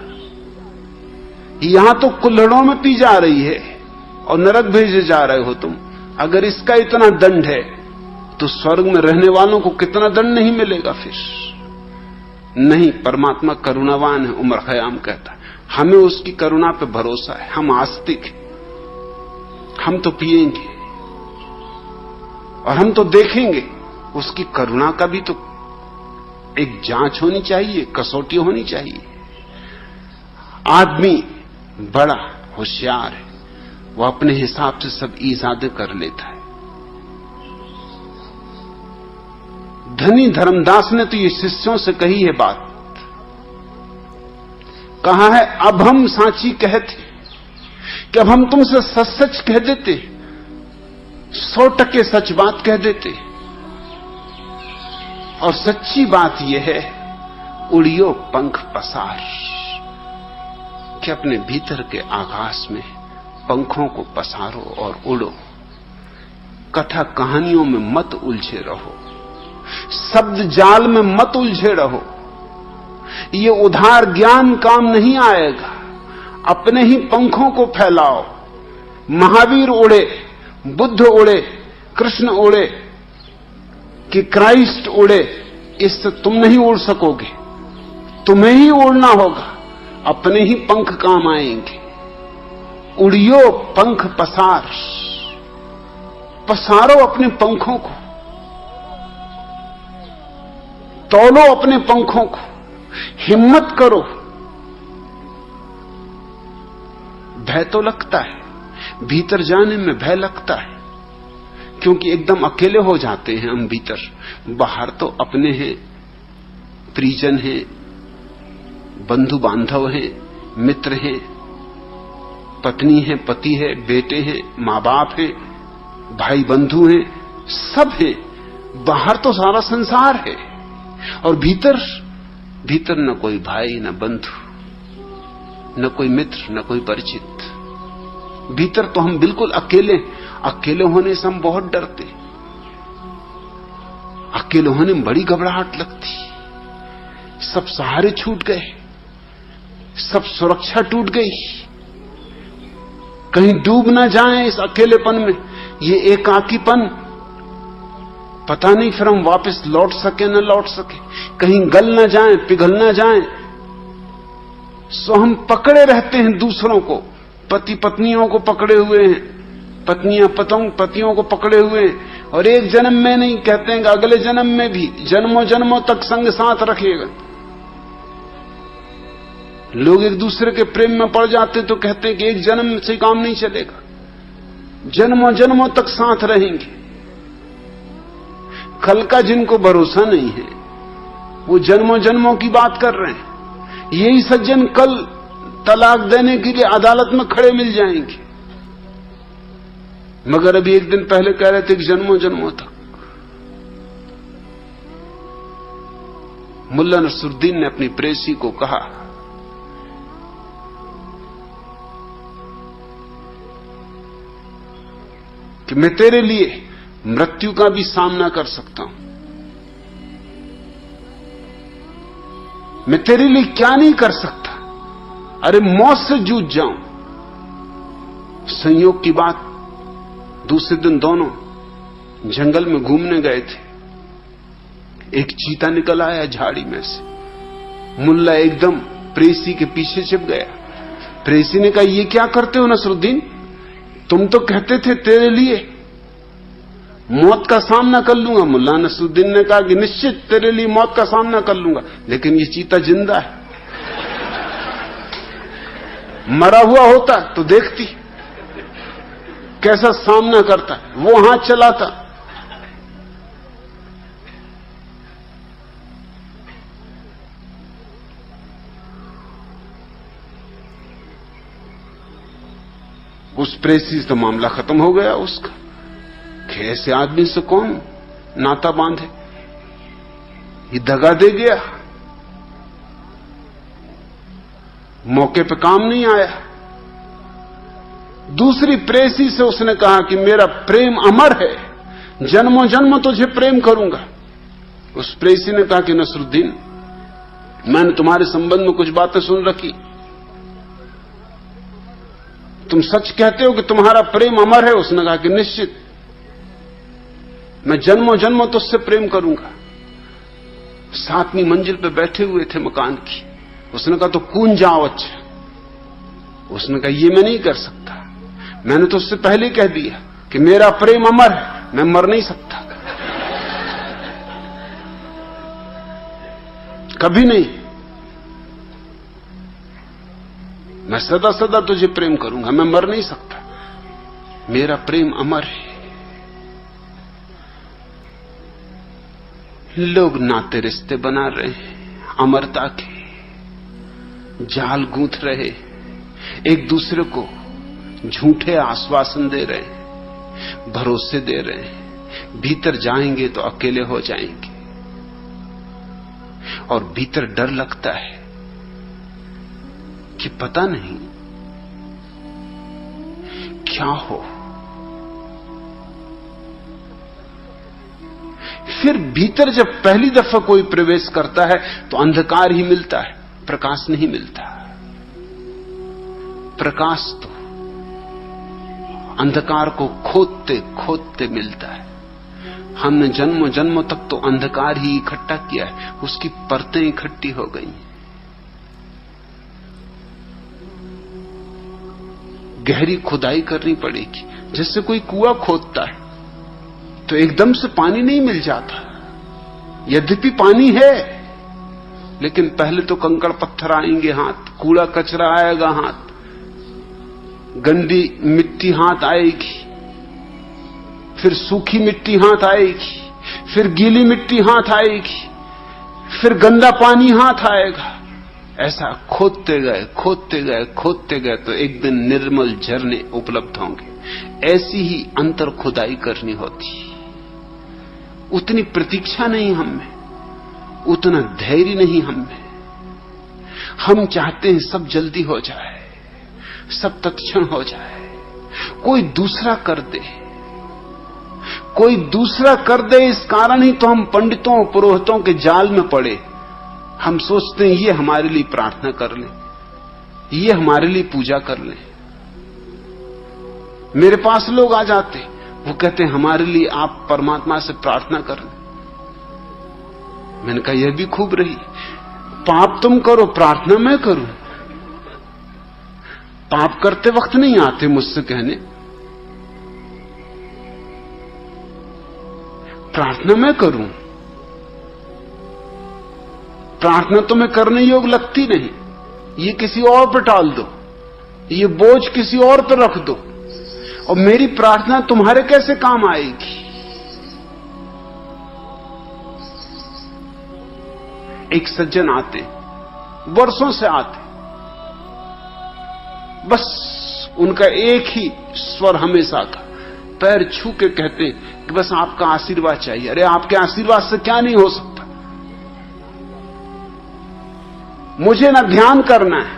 यहां तो कुल्हड़ों में पी जा रही है और नरक भेजे जा रहे हो तुम। अगर इसका इतना दंड है तो स्वर्ग में रहने वालों को कितना दंड नहीं मिलेगा फिर? नहीं, परमात्मा करुणावान है, उमर खयाम कहता है। हमें उसकी करुणा पे भरोसा है, हम आस्तिक हैं, हम तो पिएंगे और हम तो देखेंगे। उसकी करुणा का भी तो एक जांच होनी चाहिए, कसौटी होनी चाहिए। आदमी बड़ा होशियार है, वो अपने हिसाब से सब ईजादे कर लेता है। धनी धर्मदास ने तो ये शिष्यों से कही है बात, कहा है अब हम सांची कहते कि अब हम तुमसे सच सच कह देते, 100% सच बात कह देते। और सच्ची बात यह है, उड़ियो पंख पसार, कि अपने भीतर के आकाश में पंखों को पसारो और उड़ो। कथा कहानियों में मत उलझे रहो, शब्द जाल में मत उलझे रहो। ये उधार ज्ञान काम नहीं आएगा। अपने ही पंखों को फैलाओ। महावीर उड़े, बुद्ध उड़े, कृष्ण उड़े, कि क्राइस्ट उड़े, इससे तुम नहीं उड़ सकोगे। तुम्हें ही उड़ना होगा, अपने ही पंख काम आएंगे। उड़ियो पंख पसार, पसारो अपने पंखों को, तौलो अपने पंखों को, हिम्मत करो, भय तो लगता है, भीतर जाने में भय लगता है, क्योंकि एकदम अकेले हो जाते हैं हम भीतर। बाहर तो अपने हैं, परिजन हैं, बंधु बांधव हैं, मित्र हैं, पत्नी है, पति है, बेटे हैं, मां बाप हैं, भाई बंधु हैं, सब हैं। बाहर तो सारा संसार है, और भीतर न कोई भाई, न बंधु, न कोई मित्र, न कोई परिचित। भीतर तो हम बिल्कुल अकेले होने से हम बहुत डरते। अकेले होने में बड़ी घबराहट लगती। सब सहारे छूट गए, सब सुरक्षा टूट गई, कहीं डूब ना जाएं इस अकेलेपन में। ये एकाकीपन, पता नहीं फिर हम वापस लौट सके न लौट सके, कहीं गल ना जाएं, पिघल ना जाएं। सो हम पकड़े रहते हैं दूसरों को, पति पत्नियों को पकड़े हुए हैं, पत्नियां पतियों को पकड़े हुए हैं, और एक जन्म में नहीं, कहते हैं कि अगले जन्म में भी, जन्मों जन्मों तक संग साथ रखेगा। लोग एक दूसरे के प्रेम में पड़ जाते तो कहते हैं कि एक जन्म से काम नहीं चलेगा, जन्मों जन्मों तक साथ रहेंगे। कल का जिनको भरोसा नहीं है वो जन्मों जन्मों की बात कर रहे हैं। यही सज्जन कल तलाक देने के लिए अदालत में खड़े मिल जाएंगे, मगर अभी एक दिन पहले कह रहे थे कि जन्मों जन्मों तक। मुल्ला नसरुद्दीन ने अपनी प्रेसी को कहा कि मैं तेरे लिए मृत्यु का भी सामना कर सकता हूं, मैं तेरे लिए क्या नहीं कर सकता, अरे मौत से जूझ जाऊं। संयोग की बात, दूसरे दिन दोनों जंगल में घूमने गए थे। एक चीता निकल आया झाड़ी में से। मुल्ला एकदम प्रेसी के पीछे छिप गया। प्रेसी ने कहा, ये क्या करते हो नसरुद्दीन, तुम तो कहते थे तेरे लिए मौत का सामना कर लूंगा। मुल्ला नसरुद्दीन ने कहा कि निश्चित तेरे लिए मौत का सामना कर लूंगा, लेकिन ये चीता जिंदा है, मरा हुआ होता तो देखती कैसा सामना करता है, वो हाथ चलाता। उस प्रेसी से तो मामला खत्म हो गया उसका, कि ऐसे आदमी से कौन नाता बांधे, ये दगा दे गया, मौके पे काम नहीं आया। दूसरी प्रेसी से उसने कहा कि मेरा प्रेम अमर है, जन्मों जन्मों तुझे प्रेम करूंगा। उस प्रेसी ने कहा कि नसरुद्दीन, मैंने तुम्हारे संबंध में कुछ बातें सुन रखी, तुम सच कहते हो कि तुम्हारा प्रेम अमर है? उसने कहा कि निश्चित, मैं जन्मों जन्मों तुझसे प्रेम करूंगा। 7वीं मंजिल पे बैठे हुए थे मकान की। उसने कहा तो कूद जाओ। अच्छा। उसने कहा ये मैं नहीं कर सकता, मैंने तो उससे पहले कह दिया कि मेरा प्रेम अमर है, मैं मर नहीं सकता, कभी नहीं, मैं सदा सदा तुझे प्रेम करूंगा, मैं मर नहीं सकता, मेरा प्रेम अमर है। लोग नाते रिश्ते बना रहे हैं, अमरता के जाल गूंथ रहे, एक दूसरे को झूठे आश्वासन दे रहे हैं, भरोसे दे रहे हैं, भीतर जाएंगे तो अकेले हो जाएंगे। और भीतर डर लगता है कि पता नहीं क्या हो। फिर भीतर जब पहली दफा कोई प्रवेश करता है तो अंधकार ही मिलता है, प्रकाश नहीं मिलता। प्रकाश तो अंधकार को खोदते खोदते मिलता है। हमने जन्मों जन्मों तक तो अंधकार ही इकट्ठा किया है, उसकी परतें इकट्ठी हो गई। गहरी खुदाई करनी पड़ेगी। जैसे कोई कुआं खोदता है तो एकदम से पानी नहीं मिल जाता, यद्यपि पानी है, लेकिन पहले तो कंकड़ पत्थर आएंगे हाथ, कूड़ा कचरा आएगा हाथ, गंदी मिट्टी हाथ आएगी, फिर सूखी मिट्टी हाथ आएगी, फिर गीली मिट्टी हाथ आएगी, फिर गंदा पानी हाथ आएगा। ऐसा खोदते गए खोदते गए खोदते गए तो एक दिन निर्मल झरने उपलब्ध होंगे। ऐसी ही अंतर खुदाई करनी होती। उतनी प्रतीक्षा नहीं हम में, उतना धैर्य नहीं हम में। हम चाहते हैं सब जल्दी हो जाए, सब तत्क्षण हो जाए, कोई दूसरा कर दे, कोई दूसरा कर दे। इस कारण ही तो हम पंडितों और पुरोहितों के जाल में पड़े। हम सोचते हैं ये हमारे लिए प्रार्थना कर लें, ये हमारे लिए पूजा कर लें। मेरे पास लोग आ जाते, वो कहते हैं हमारे लिए आप परमात्मा से प्रार्थना कर लें। मैंने कहा यह भी खूब रही, पाप तुम करो, प्रार्थना मैं करूं। पाप करते वक्त नहीं आते मुझसे कहने, प्रार्थना मैं करूं। प्रार्थना तुम्हें करने योग लगती नहीं, ये किसी और पर टाल दो, ये बोझ किसी और पर रख दो, और मेरी प्रार्थना तुम्हारे कैसे काम आएगी। एक सज्जन आते, वर्षों से आते, बस उनका एक ही स्वर हमेशा था, पैर छू के कहते कि बस आपका आशीर्वाद चाहिए। अरे आपके आशीर्वाद से क्या नहीं हो सकता, मुझे ना ध्यान करना है,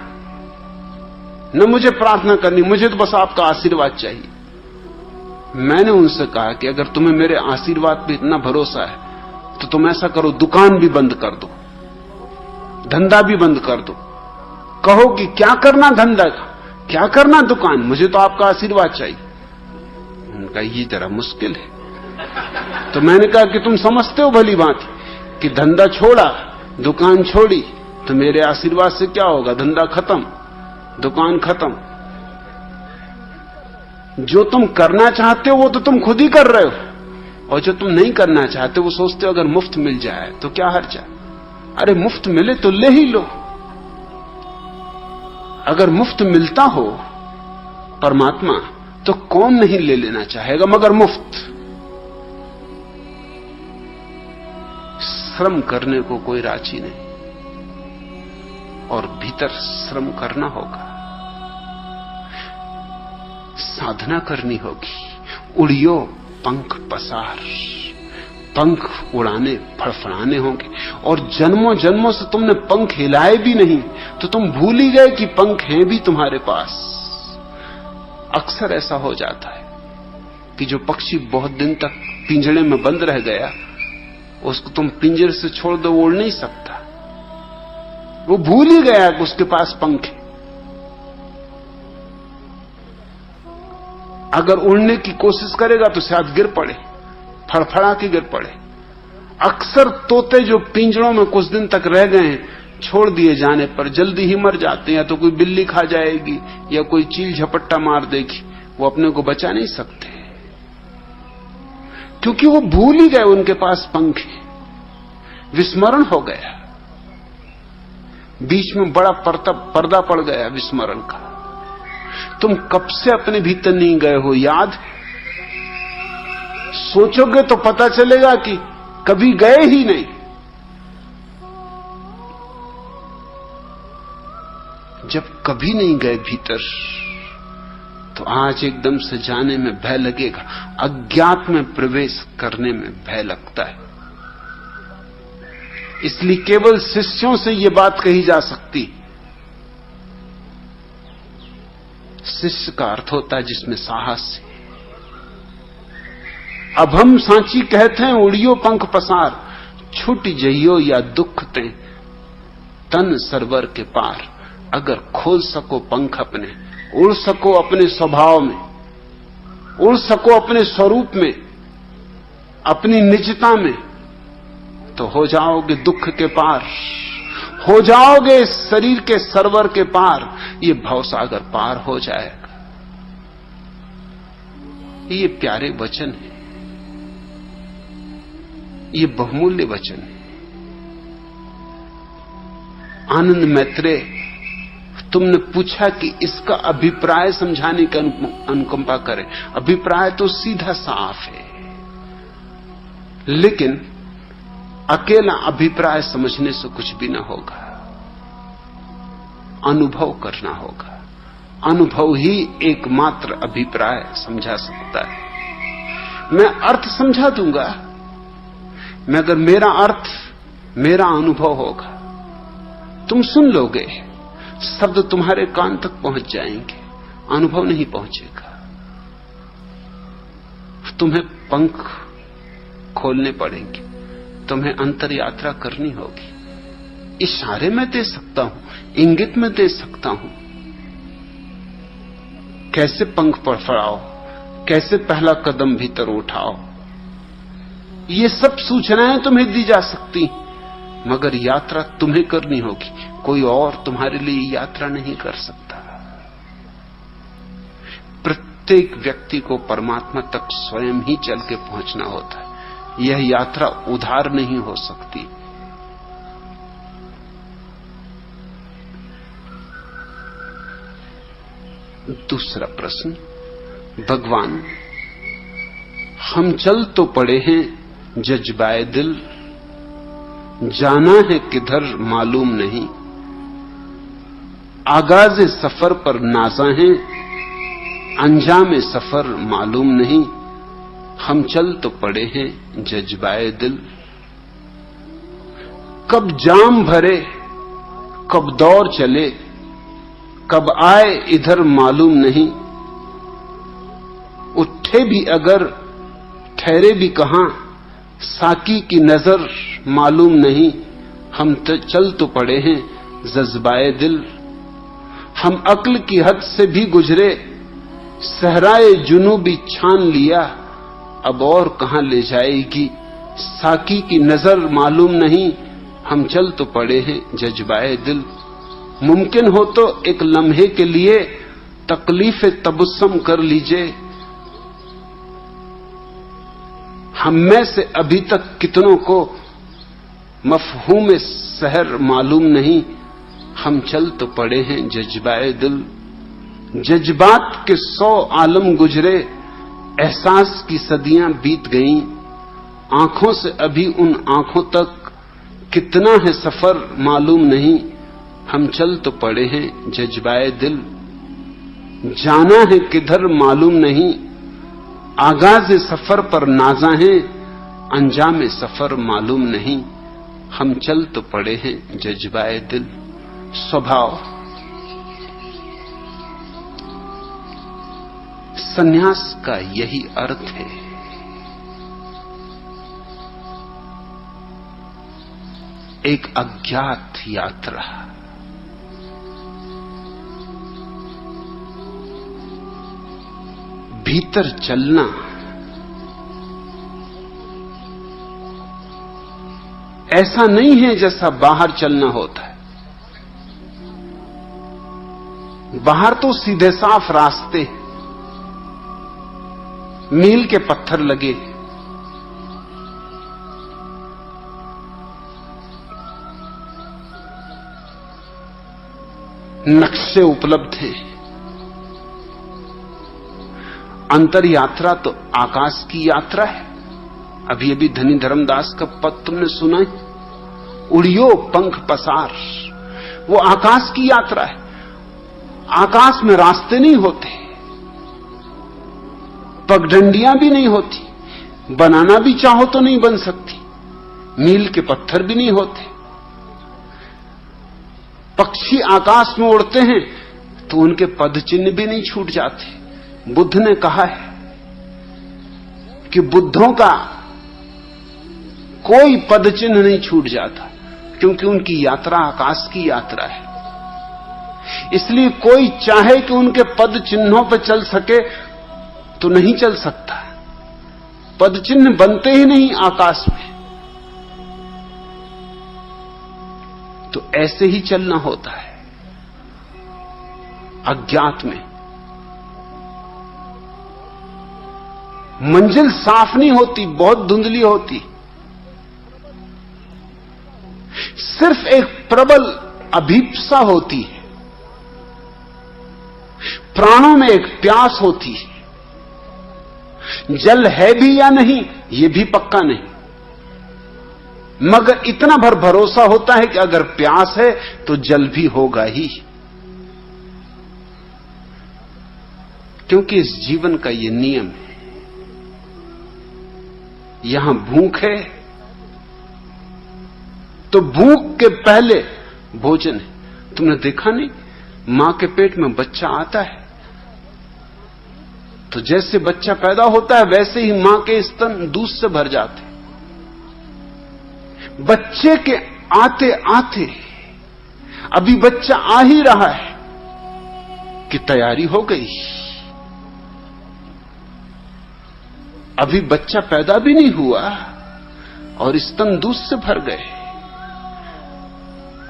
न मुझे प्रार्थना करनी, मुझे तो बस आपका आशीर्वाद चाहिए। मैंने उनसे कहा कि अगर तुम्हें मेरे आशीर्वाद पे इतना भरोसा है तो तुम ऐसा करो, दुकान भी बंद कर दो, धंधा भी बंद कर दो। कहो कि क्या करना धंधा का, क्या करना दुकान, मुझे तो आपका आशीर्वाद चाहिए। उनका ये जरा मुश्किल है। तो मैंने कहा कि तुम समझते हो भली बात कि धंधा छोड़ा, दुकान छोड़ी, तो मेरे आशीर्वाद से क्या होगा, धंधा खत्म, दुकान खत्म। जो तुम करना चाहते हो वो तो तुम खुद ही कर रहे हो, और जो तुम नहीं करना चाहते वो सोचते हो अगर मुफ्त मिल जाए तो क्या हर्ज है। अरे मुफ्त मिले तो ले ही लो। अगर मुफ्त मिलता हो परमात्मा तो कौन नहीं ले लेना चाहेगा, मगर मुफ्त। श्रम करने को कोई राजी नहीं, और भीतर श्रम करना होगा, साधना करनी होगी। उड़ियो पंख पसार, पंख उड़ाने फड़फड़ाने होंगे। और जन्मों जन्मों से तुमने पंख हिलाए भी नहीं तो तुम भूल ही गए कि पंख हैं भी तुम्हारे पास। अक्सर ऐसा हो जाता है कि जो पक्षी बहुत दिन तक पिंजड़े में बंद रह गया, उसको तुम पिंजरे से छोड़ दो, वो उड़ नहीं सकता, वो भूल ही गया कि उसके पास पंख है। अगर उड़ने की कोशिश करेगा तो शायद गिर पड़े, फड़फड़ा के गिर पड़े। अक्सर तोते जो पिंजड़ों में कुछ दिन तक रह गए हैं, छोड़ दिए जाने पर जल्दी ही मर जाते हैं, या तो कोई बिल्ली खा जाएगी या कोई चील झपट्टा मार देगी, वो अपने को बचा नहीं सकते, क्योंकि वो भूल ही गए उनके पास पंख है, विस्मरण हो गया। बीच में बड़ा पर्दा पड़ गया विस्मरण का। तुम कब से अपने भीतर नहीं गए हो याद? सोचोगे तो पता चलेगा कि कभी गए ही नहीं। जब कभी नहीं गए भीतर, तो आज एकदम से जाने में भय लगेगा। अज्ञात में प्रवेश करने में भय लगता है। इसलिए केवल शिष्यों से यह बात कही जा सकती। शिष्य का अर्थ होता है जिसमें साहस है। अब हम सांची कहते हैं उड़ियो पंख पसार, छूट जइयो या दुख ते तन सरवर के पार। अगर खोल सको पंख अपने, उड़ सको अपने स्वभाव में, उड़ सको अपने स्वरूप में, अपनी निजता में, तो हो जाओगे दुख के पार, हो जाओगे इस शरीर के सरवर के पार। ये भवसागर पार हो जाएगा। ये प्यारे वचन है, ये बहुमूल्य वचन है। आनंद मैत्रेय तुमने पूछा कि इसका अभिप्राय समझाने की अनुकंपा करें। अभिप्राय तो सीधा साफ है, लेकिन अकेला अभिप्राय समझने से कुछ भी ना होगा। अनुभव करना होगा। अनुभव ही एकमात्र अभिप्राय समझा सकता है। मैं अर्थ समझा दूंगा, मगर मेरा अर्थ मेरा अनुभव होगा। तुम सुन लोगे, शब्द तुम्हारे कान तक पहुंच जाएंगे, अनुभव नहीं पहुंचेगा। तुम्हें पंख खोलने पड़ेंगे, तुम्हें अंतर यात्रा करनी होगी। इशारे में दे सकता हूं, इंगित में दे सकता हूं, कैसे पंख फड़फड़ाओ, कैसे पहला कदम भीतर उठाओ, ये सब सूचनाएं तुम्हें दी जा सकती, मगर यात्रा तुम्हें करनी होगी। कोई और तुम्हारे लिए यात्रा नहीं कर सकता। प्रत्येक व्यक्ति को परमात्मा तक स्वयं ही चल के पहुंचना होता है। यह यात्रा उधार नहीं हो सकती। दूसरा प्रश्न, भगवान, हम चल तो पड़े हैं जज्बाए दिल, जाना है किधर मालूम नहीं, आगाज सफर पर नाज़ा हैं, अंजाम सफर मालूम नहीं, हम चल तो पड़े हैं जज्बाए दिल। कब जाम भरे, कब दौर चले, कब आए इधर मालूम नहीं, उठे भी अगर ठहरे भी कहां, साकी की नजर मालूम नहीं, हम तो चल तो पड़े हैं जज्बाए दिल। हम अक्ल की हद से भी गुजरे, सहराए जुनूबी छान लिया, अब और कहां ले जाएगी, साकी की नजर मालूम नहीं, हम चल तो पड़े हैं जज्बाए दिल। मुमकिन हो तो एक लम्हे के लिए तकलीफ तबस्सुम कर लीजिए, हम में से अभी तक कितनों को मफहूम सहर मालूम नहीं, हम चल तो पड़े हैं जज्बाए दिल। जज्बात के 100 आलम गुजरे, एहसास की सदियां बीत गईं, आंखों से अभी उन आंखों तक कितना है सफर मालूम नहीं, हम चल तो पड़े हैं जज्बाए दिल। जाना है किधर मालूम नहीं, आगाज सफर पर नाज़ा हैं, अंजाम सफर मालूम नहीं, हम चल तो पड़े हैं जज्बाए दिल। स्वभाव सन्यास का यही अर्थ है। एक अज्ञात यात्रा, भीतर चलना, ऐसा नहीं है जैसा बाहर चलना होता है। बाहर तो सीधे साफ रास्ते, मील के पत्थर लगे, नक्शे उपलब्ध हैं। अंतर यात्रा तो आकाश की यात्रा है। अभी अभी धनी धर्मदास का पद तुमने सुना है, उड़ियो पंख पसार, वो आकाश की यात्रा है। आकाश में रास्ते नहीं होते, पगडंडियां भी नहीं होती, बनाना भी चाहो तो नहीं बन सकती, मील के पत्थर भी नहीं होते। पक्षी आकाश में उड़ते हैं तो उनके पद चिन्ह भी नहीं छूट जाते। बुद्ध ने कहा है कि बुद्धों का कोई पद चिन्ह नहीं छूट जाता, क्योंकि उनकी यात्रा आकाश की यात्रा है। इसलिए कोई चाहे कि उनके पद चिन्हों पर चल सके तो नहीं चल सकता। पद चिन्ह बनते ही नहीं आकाश में, तो ऐसे ही चलना होता है अज्ञात में। मंजिल साफ नहीं होती, बहुत धुंधली होती। सिर्फ एक प्रबल अभीप्सा होती है प्राणों में एक प्यास होती है। जल है भी या नहीं यह भी पक्का नहीं, मगर इतना भर भरोसा होता है कि अगर प्यास है तो जल भी होगा ही, क्योंकि इस जीवन का यह नियम है। यहां भूख है तो भूख के पहले भोजन है। तुमने देखा नहीं, मां के पेट में बच्चा आता है तो जैसे बच्चा पैदा होता है वैसे ही मां के स्तन दूध से भर जाते। बच्चे के आते आते अभी बच्चा आ ही रहा है कि तैयारी हो गई। अभी बच्चा पैदा भी नहीं हुआ और स्तन दूध से भर गए।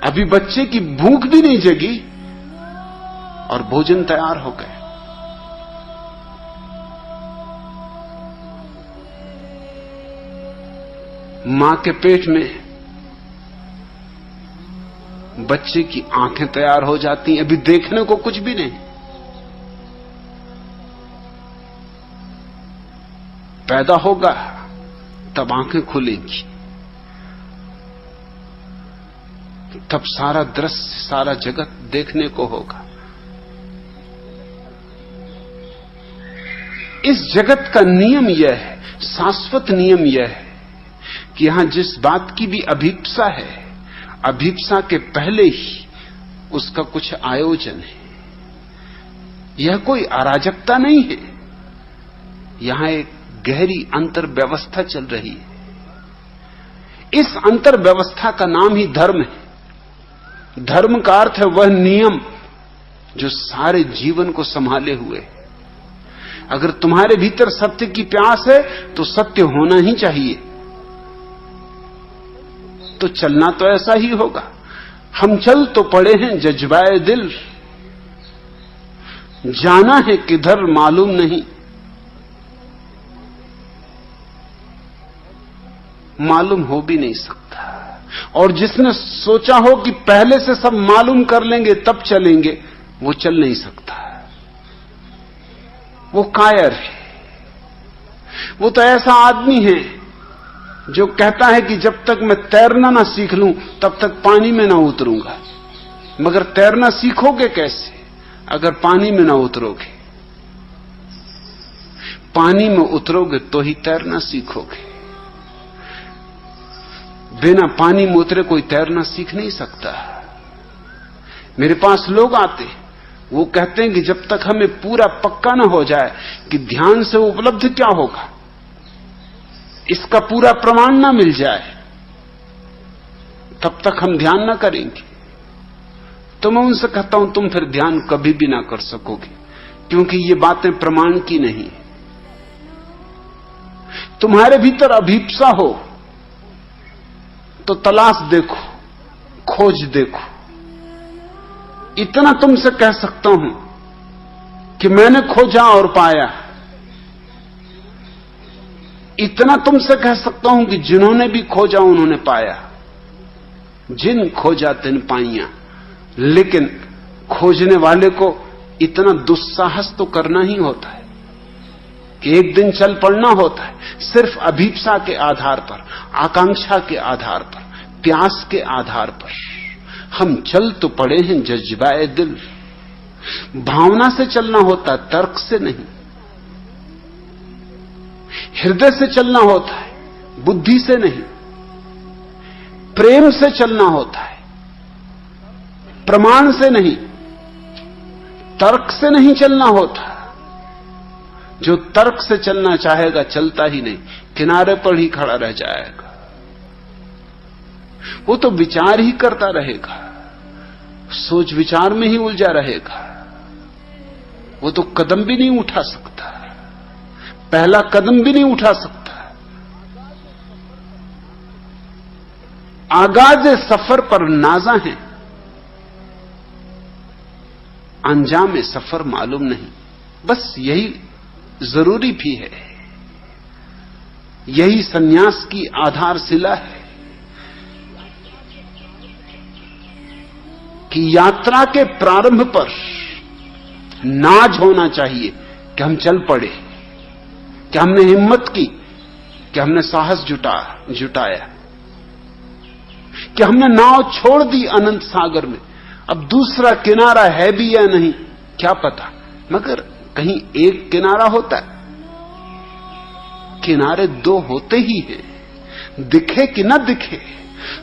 अभी बच्चे की भूख भी नहीं जगी और भोजन तैयार हो गए। मां के पेट में बच्चे की आंखें तैयार हो जाती हैं, अभी देखने को कुछ भी नहीं। पैदा होगा तब आंखें खुलेंगी, तब सारा दृश्य, सारा जगत देखने को होगा। इस जगत का नियम यह है, शाश्वत नियम यह है कि यहां जिस बात की भी अभीप्सा है, अभीप्सा के पहले ही उसका कुछ आयोजन है। यह कोई अराजकता नहीं है, यहां एक गहरी अंतर व्यवस्था चल रही है। इस अंतर व्यवस्था का नाम ही धर्म है। धर्म का अर्थ है वह नियम जो सारे जीवन को संभाले हुए है। अगर तुम्हारे भीतर सत्य की प्यास है तो सत्य होना ही चाहिए, तो चलना तो ऐसा ही होगा। हम चल तो पड़े हैं जज्बाए दिल, जाना है किधर मालूम नहीं। मालूम हो भी नहीं सकता, और जिसने सोचा हो कि पहले से सब मालूम कर लेंगे तब चलेंगे, वो चल नहीं सकता। वो कायर है। वो तो ऐसा आदमी है जो कहता है कि जब तक मैं तैरना ना सीख लूं तब तक पानी में ना उतरूंगा। मगर तैरना सीखोगे कैसे अगर पानी में ना उतरोगे? पानी में उतरोगे तो ही तैरना सीखोगे। बिना पानी में उतरे कोई तैरना सीख नहीं सकता। मेरे पास लोग आते, वो कहते हैं कि जब तक हमें पूरा पक्का ना हो जाए कि ध्यान से उपलब्ध क्या होगा, इसका पूरा प्रमाण ना मिल जाए, तब तक हम ध्यान ना करेंगे। तो मैं उनसे कहता हूं तुम फिर ध्यान कभी भी ना कर सकोगे, क्योंकि ये बातें प्रमाण की नहीं। तुम्हारे भीतर अभीप्सा हो तो तलाश देखो, खोज देखो। इतना तुमसे कह सकता हूं कि मैंने खोजा और पाया। इतना तुमसे कह सकता हूं कि जिन्होंने भी खोजा उन्होंने पाया। जिन खोजा तिन पाइया। लेकिन खोजने वाले को इतना दुस्साहस तो करना ही होता है कि एक दिन चल पड़ना होता है, सिर्फ अभीप्सा के आधार पर, आकांक्षा के आधार पर, प्यास के आधार पर। हम चल तो पड़े हैं जज्बाए दिल। भावना से चलना होता, तर्क से नहीं। हृदय से चलना होता है, बुद्धि से नहीं। प्रेम से चलना होता है, प्रमाण से नहीं। तर्क से नहीं चलना होता। जो तर्क से चलना चाहेगा चलता ही नहीं, किनारे पर ही खड़ा रह जाएगा। वो तो विचार ही करता रहेगा, सोच विचार में ही उलझा रहेगा। वो तो कदम भी नहीं उठा सकता, पहला कदम भी नहीं उठा सकता। आगाज सफर पर नाजा है, अंजाम सफर मालूम नहीं। बस यही जरूरी भी है, यही सन्यास की आधारशिला है कि यात्रा के प्रारंभ पर नाज होना चाहिए कि हम चल पड़े, कि हमने हिम्मत की, कि हमने साहस जुटाया, कि हमने नाव छोड़ दी अनंत सागर में। अब दूसरा किनारा है भी या नहीं क्या पता, मगर कहीं एक किनारा होता है। किनारे दो होते ही हैं, दिखे कि न दिखे,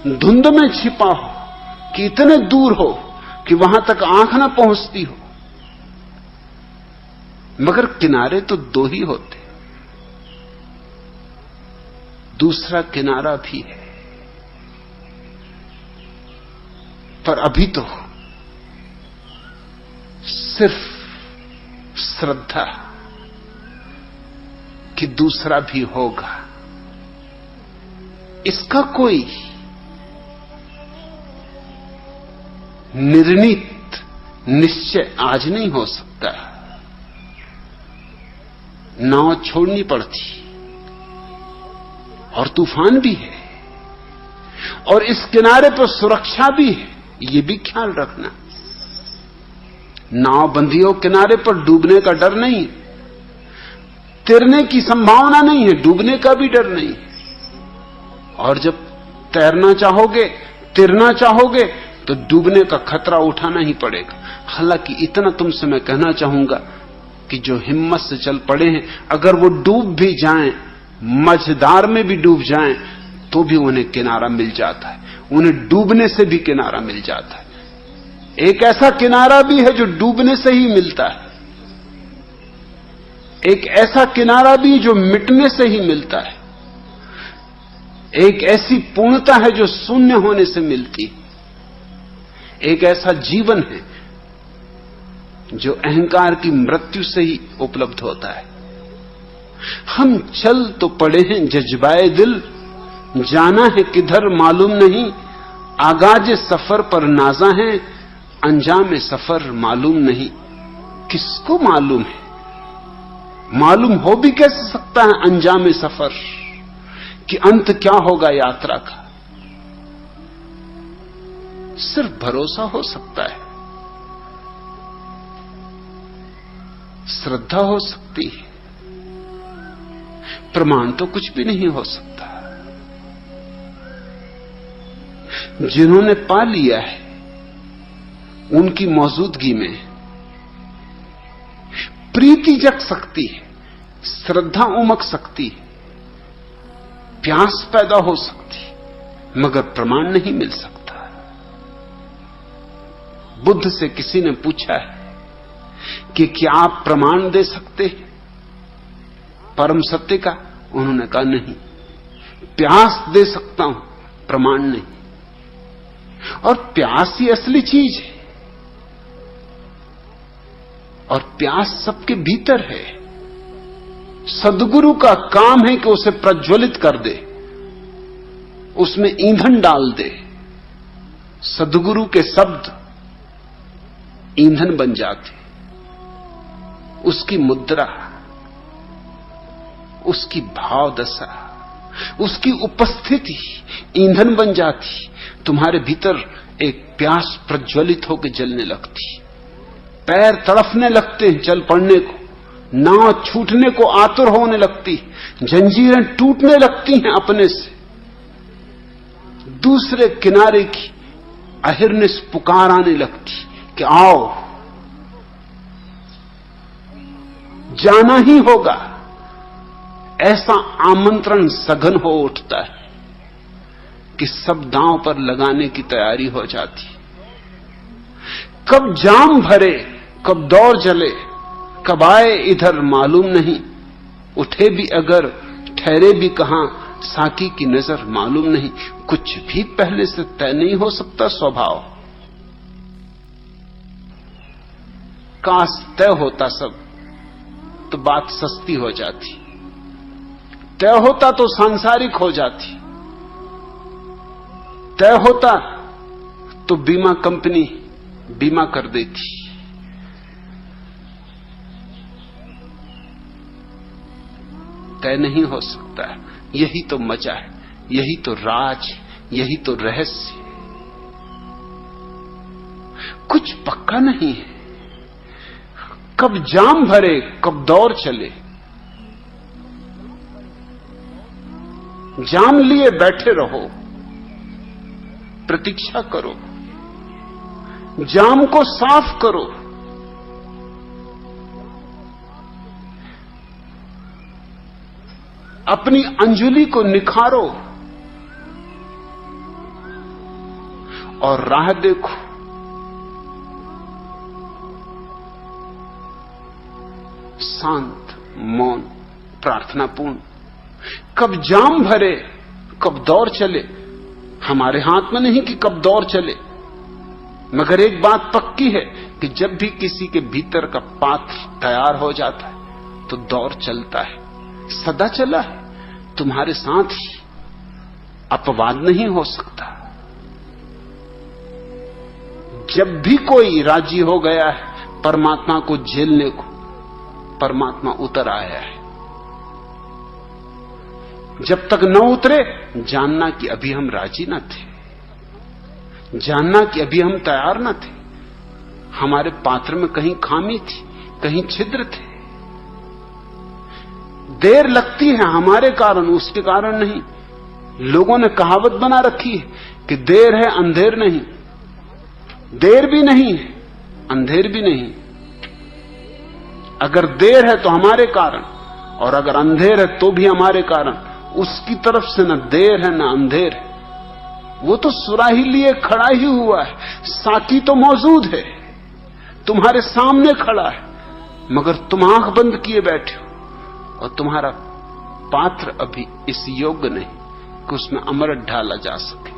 धुंध में छिपा हो कि इतने दूर हो कि वहां तक आंख न पहुंचती हो, मगर किनारे तो दो ही होते। दूसरा किनारा भी है, पर अभी तो सिर्फ श्रद्धा कि दूसरा भी होगा, इसका कोई निर्णीत निश्चय आज नहीं हो सकता। नाव छोड़नी पड़ती और तूफान भी है, और इस किनारे पर सुरक्षा भी है, ये भी ख्याल रखना। नाव बंधी हो किनारे पर, डूबने का डर नहीं, तैरने की संभावना नहीं है, डूबने का भी डर नहीं। और जब तैरना चाहोगे, तैरना चाहोगे, तो डूबने का खतरा उठाना ही पड़ेगा। हालांकि इतना तुमसे मैं कहना चाहूंगा कि जो हिम्मत से चल पड़े हैं, अगर वो डूब भी जाएं, मझधार में भी डूब जाएं, तो भी उन्हें किनारा मिल जाता है, उन्हें डूबने से भी किनारा मिल जाता है। एक ऐसा किनारा भी है जो डूबने से ही मिलता है, एक ऐसा किनारा भी जो मिटने से ही मिलता है, एक ऐसी पूर्णता है जो शून्य होने से मिलती है, एक ऐसा जीवन है जो अहंकार की मृत्यु से ही उपलब्ध होता है। हम चल तो पड़े हैं जज्बाए दिल, जाना है किधर मालूम नहीं, आगाज सफर पर नाजा है, अंजाम सफर मालूम नहीं। किसको मालूम है? मालूम हो भी कैसे सकता है अंजाम सफर कि अंत क्या होगा यात्रा का? सिर्फ भरोसा हो सकता है, श्रद्धा हो सकती है, प्रमाण तो कुछ भी नहीं हो सकता। जिन्होंने पा लिया है उनकी मौजूदगी में प्रीति जग सकती है, श्रद्धा उमक सकती है, प्यास पैदा हो सकती है, मगर प्रमाण नहीं मिल सकता। बुद्ध से किसी ने पूछा है कि क्या आप प्रमाण दे सकते हैं परम सत्य का? उन्होंने कहा नहीं, प्यास दे सकता हूं, प्रमाण नहीं। और प्यास ही असली चीज है, और प्यास सबके भीतर है। सद्गुरु का काम है कि उसे प्रज्वलित कर दे, उसमें ईंधन डाल दे। सद्गुरु के शब्द ईंधन बन जाते, उसकी मुद्रा, उसकी भाव दशा, उसकी उपस्थिति ईंधन बन जाती। तुम्हारे भीतर एक प्यास प्रज्वलित होकर जलने लगती, पैर तड़फने लगते हैं चल पड़ने को, नाव छूटने को आतुर होने लगती, जंजीरें टूटने लगती हैं अपने से। दूसरे किनारे की अहिर्निश पुकार आने लगती कि आओ, जाना ही होगा। ऐसा आमंत्रण सघन हो उठता है कि सब दांव पर लगाने की तैयारी हो जाती। कब जाम भरे, कब दौड़ जले, कब आए इधर मालूम नहीं। उठे भी अगर, ठहरे भी कहां, साकी की नजर मालूम नहीं। कुछ भी पहले से तय नहीं हो सकता स्वभाव। काश तय होता सब, तो बात सस्ती हो जाती। तय होता तो सांसारिक हो जाती। तय होता तो बीमा कंपनी बीमा कर देती। तय नहीं हो सकता। यही तो मजा है, यही तो राज, यही तो रहस्य। कुछ पक्का नहीं है, कब जाम भरे, कब दौर चले। जाम लिए बैठे रहो, प्रतीक्षा करो, जाम को साफ करो। अपनी अंजुलि को निखारो और राह देखो। शांत, मौन, प्रार्थनापूर्ण। कब जाम भरे, कब दौर चले। हमारे हाथ में नहीं कि कब दौर चले, मगर एक बात पक्की है कि जब भी किसी के भीतर का पात्र तैयार हो जाता है तो दौर चलता है, सदा चला है, तुम्हारे साथ ही। अपवाद नहीं हो सकता। जब भी कोई राजी हो गया है परमात्मा को झेलने को, परमात्मा उतर आया है। जब तक न उतरे, जानना कि अभी हम राजी न थे, जानना कि अभी हम तैयार न थे। हमारे पात्र में कहीं खामी थी, कहीं छिद्र थे। देर लगती है हमारे कारण, उसके कारण नहीं। लोगों ने कहावत बना रखी है कि देर है अंधेर नहीं। देर भी नहीं है, अंधेर भी नहीं। अगर देर है तो हमारे कारण, और अगर अंधेर है तो भी हमारे कारण। उसकी तरफ से न देर है न अंधेर है। वो तो सुराही लिए खड़ा ही हुआ है, साथी तो मौजूद है, तुम्हारे सामने खड़ा है, मगर तुम आंख बंद किए बैठे हो और तुम्हारा पात्र अभी इस योग्य नहीं कि उसमें अमृत ढाला जा सके।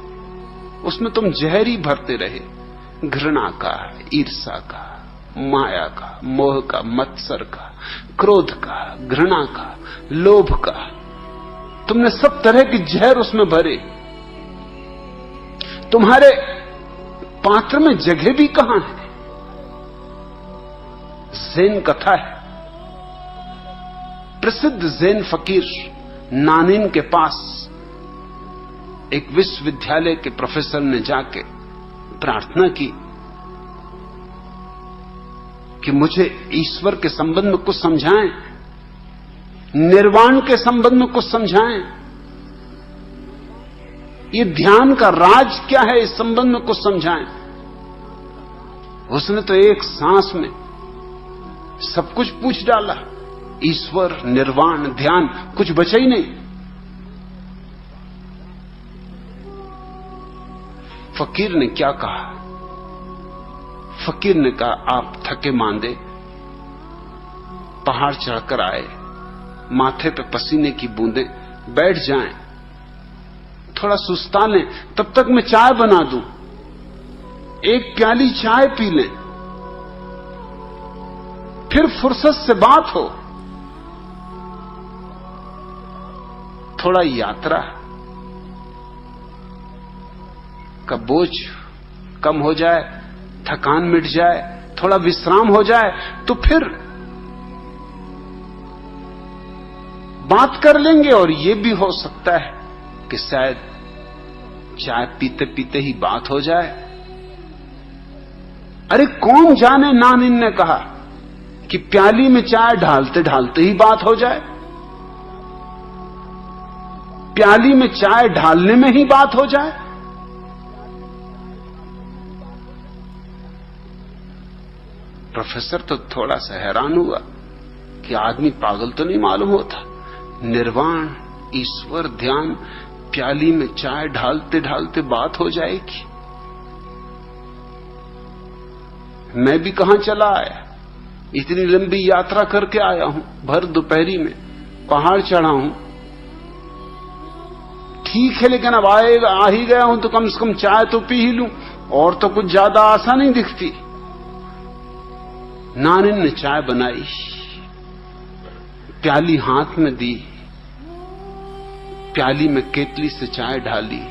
उसमें तुम जहर ही भरते रहे, घृणा का, ईर्ष्या का, माया का, मोह का, मत्सर का, क्रोध का, घृणा का, लोभ का। तुमने सब तरह की जहर उसमें भरे। तुम्हारे पात्र में जगह भी कहां है? ज़ैन कथा है। प्रसिद्ध ज़ैन फकीर नानिन के पास एक विश्वविद्यालय के प्रोफेसर ने जाके प्रार्थना की कि मुझे ईश्वर के संबंध में कुछ समझाएं, निर्वाण के संबंध में कुछ समझाएं, ये ध्यान का राज क्या है इस संबंध में कुछ समझाएं। उसने तो एक सांस में सब कुछ पूछ डाला। ईश्वर, निर्वाण, ध्यान, कुछ बचा ही नहीं। फकीर ने क्या कहा? फकीर ने कहा, आप थके मांदे पहाड़ चढ़कर आए, माथे पे पसीने की बूंदें, बैठ जाएं, थोड़ा सुस्ता लें, तब तक मैं चाय बना दूं, एक प्याली चाय पी लें, फिर फुर्सत से बात हो। थोड़ा यात्रा का बोझ कम हो जाए, थकान मिट जाए, थोड़ा विश्राम हो जाए, तो फिर बात कर लेंगे। और यह भी हो सकता है कि शायद चाय पीते पीते ही बात हो जाए। अरे कौन जाने, नानिन ने कहा कि प्याली में चाय ढालते ढालते ही बात हो जाए, प्याली में चाय ढालने में ही बात हो जाए। प्रोफेसर तो थोड़ा सा हैरान हुआ कि आदमी पागल तो नहीं मालूम होता। निर्वाण, ईश्वर, ध्यान, प्याली में चाय ढालते ढालते बात हो जाएगी। मैं भी कहां चला आया, इतनी लंबी यात्रा करके आया हूं, भर दोपहरी में पहाड़ चढ़ा हूं। ठीक है, लेकिन अब आएगा, आ ही गया हूं तो कम से कम चाय तो पी ही लूं, और तो कुछ ज्यादा आशा नहीं दिखती। नानिन ने चाय बनाई, प्याली हाथ में दी, प्याली में केतली से चाय ढाली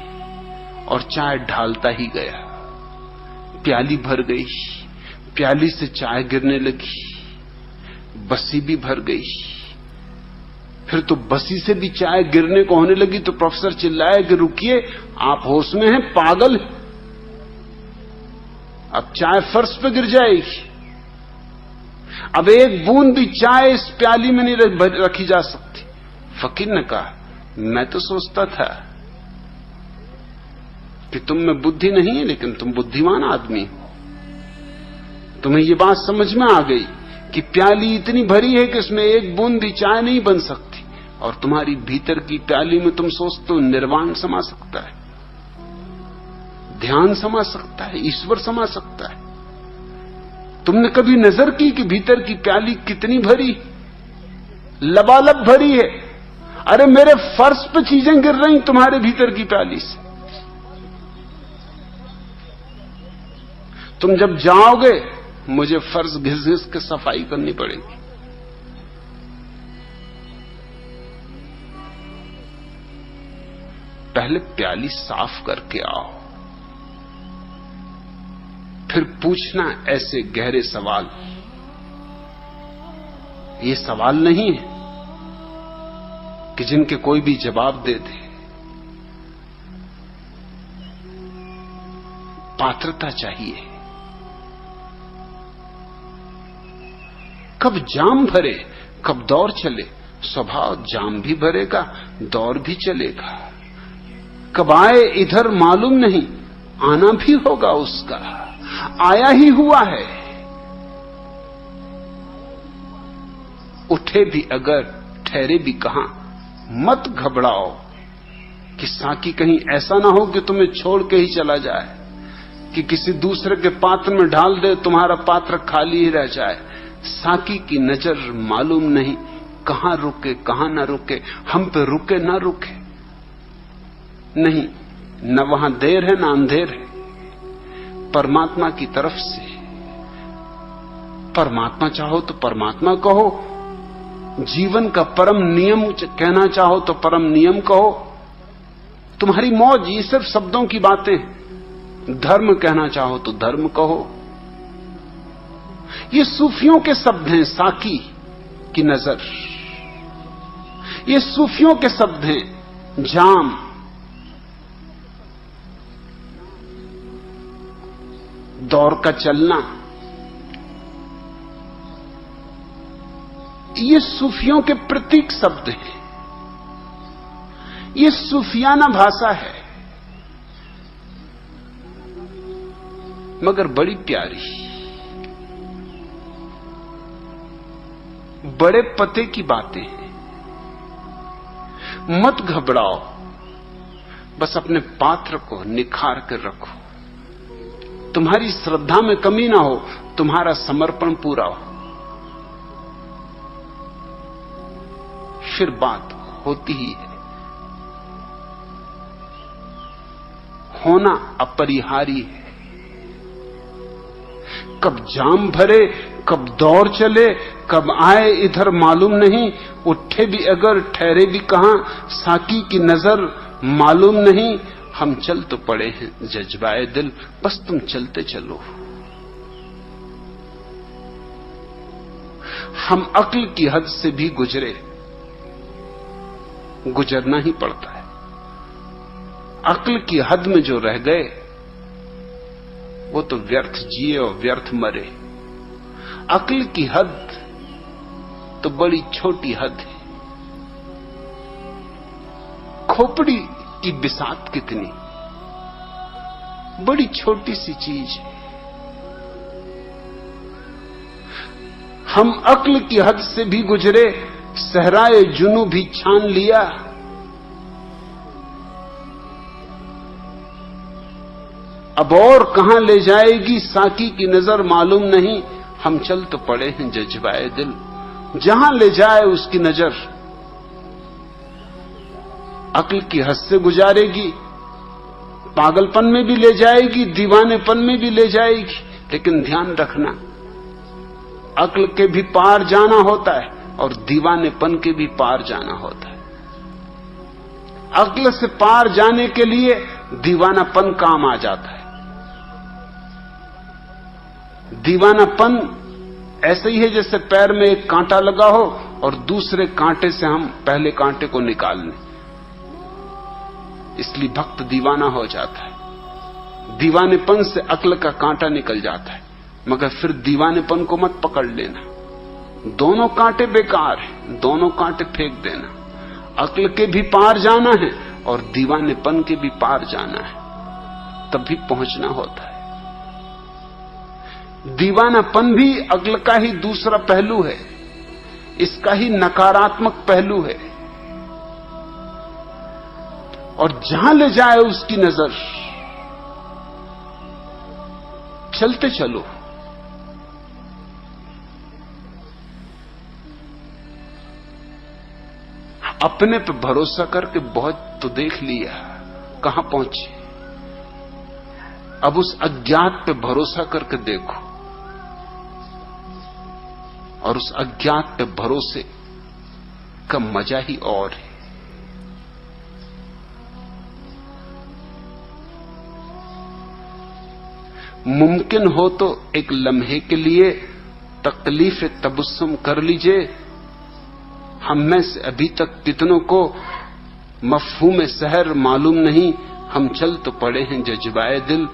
और चाय ढालता ही गया। प्याली भर गई, प्याली से चाय गिरने लगी, बसी भी भर गई। फिर तो बसी से भी चाय गिरने को होने लगी तो प्रोफेसर चिल्लाए कि रुकिए, आप होश में हैं, पागल, अब चाय फर्श पे गिर जाएगी। अब एक बूंद भी चाय इस प्याली में नहीं रखी जा सकती। फकीर ने कहा, मैं तो सोचता था कि तुम में बुद्धि नहीं है, लेकिन तुम बुद्धिमान आदमी हो। तुम्हें ये बात समझ में आ गई कि प्याली इतनी भरी है कि उसमें एक बूंद भी चाय नहीं बन सकती, और तुम्हारी भीतर की प्याली में तुम सोचते हो निर्वाण समा सकता है, ध्यान समा सकता है, ईश्वर समा सकता है। तुमने कभी नजर की कि भीतर की प्याली कितनी भरी, लबालब भरी है? अरे मेरे फर्श पे चीजें गिर रही तुम्हारे भीतर की प्याली से। तुम जब जाओगे मुझे फर्श घिस घिस के सफाई करनी पड़ेगी। पहले प्याली साफ करके आओ, फिर पूछना ऐसे गहरे सवाल। ये सवाल नहीं है कि जिनके कोई भी जवाब दे दे। पात्रता चाहिए। कब जाम भरे, कब दौर चले। स्वभाव जाम भी भरेगा, दौर भी चलेगा। कब आए इधर मालूम नहीं, आना भी होगा उसका। आया ही हुआ है। उठे भी अगर, ठहरे भी कहां। मत घबराओ कि साकी कहीं ऐसा ना हो कि तुम्हें छोड़ के ही चला जाए, कि किसी दूसरे के पात्र में ढाल दे, तुम्हारा पात्र खाली ही रह जाए। साकी की नजर मालूम नहीं कहां रुके कहां ना रुके, हम पे रुके ना रुके। नहीं, न वहां देर है न अंधेर है। परमात्मा की तरफ से, परमात्मा चाहो तो परमात्मा कहो, जीवन का परम नियम कहना चाहो तो परम नियम कहो। तुम्हारी मौज, ये सिर्फ शब्दों की बातें। धर्म कहना चाहो तो धर्म कहो। ये सूफियों के शब्द हैं। साकी की नजर, ये सूफियों के शब्द हैं। जाम, दौर का चलना, ये सूफियों के प्रतीक शब्द हैं। ये सूफियाना भाषा है, मगर बड़ी प्यारी। बड़े पते की बातें हैं। मत घबराओ, बस अपने पात्र को निखार कर रखो। तुम्हारी श्रद्धा में कमी ना हो, तुम्हारा समर्पण पूरा हो, फिर बात होती ही है। होना अपरिहार्य है। कब जाम भरे, कब दौर चले, कब आए इधर मालूम नहीं। उठे भी अगर, ठहरे भी कहां। साकी की नजर मालूम नहीं। हम चल तो पड़े हैं जज्बाए दिल, बस तुम चलते चलो। हम अक्ल की हद से भी गुजरे, गुजरना ही पड़ता है। अक्ल की हद में जो रह गए वो तो व्यर्थ जिए और व्यर्थ मरे। अक्ल की हद तो बड़ी छोटी हद है। खोपड़ी की बिसात कितनी, बड़ी छोटी सी चीज है। हम अक्ल की हद से भी गुजरे, सहराए जुनू भी छान लिया। अब और कहां ले जाएगी साकी की नजर मालूम नहीं। हम चल तो पड़े हैं जज्बाए दिल, जहां ले जाए उसकी नजर। अक्ल की हद से गुजारेगी, पागलपन में भी ले जाएगी, दीवानेपन में भी ले जाएगी। लेकिन ध्यान रखना, अक्ल के भी पार जाना होता है और दीवानेपन के भी पार जाना होता है। अक्ल से पार जाने के लिए दीवानापन काम आ जाता है। दीवानापन ऐसे ही है जैसे पैर में एक कांटा लगा हो और दूसरे कांटे से हम पहले कांटे को निकाल लें। इसलिए भक्त दीवाना हो जाता है। दीवानेपन से अक्ल का कांटा निकल जाता है, मगर फिर दीवानेपन को मत पकड़ लेना। दोनों कांटे बेकार हैं, दोनों कांटे फेंक देना। अक्ल के भी पार जाना है और दीवानेपन के भी पार जाना है, तभी पहुंचना होता है। दीवानापन भी अक्ल का ही दूसरा पहलू है, इसका ही नकारात्मक पहलू है। और जहां ले जाए उसकी नजर, चलते चलो। अपने पे भरोसा करके बहुत तो देख लिया, कहां पहुंचे। अब उस अज्ञात पे भरोसा करके देखो, और उस अज्ञात पे भरोसे का मजा ही और है। मुमकिन हो तो एक लम्हे के लिए तकलीफ तबस्सुम कर लीजिए। हम में से अभी तक कितनों को मफहूम सहर मालूम नहीं, हम चल तो पड़े हैं जज्बाए दिल।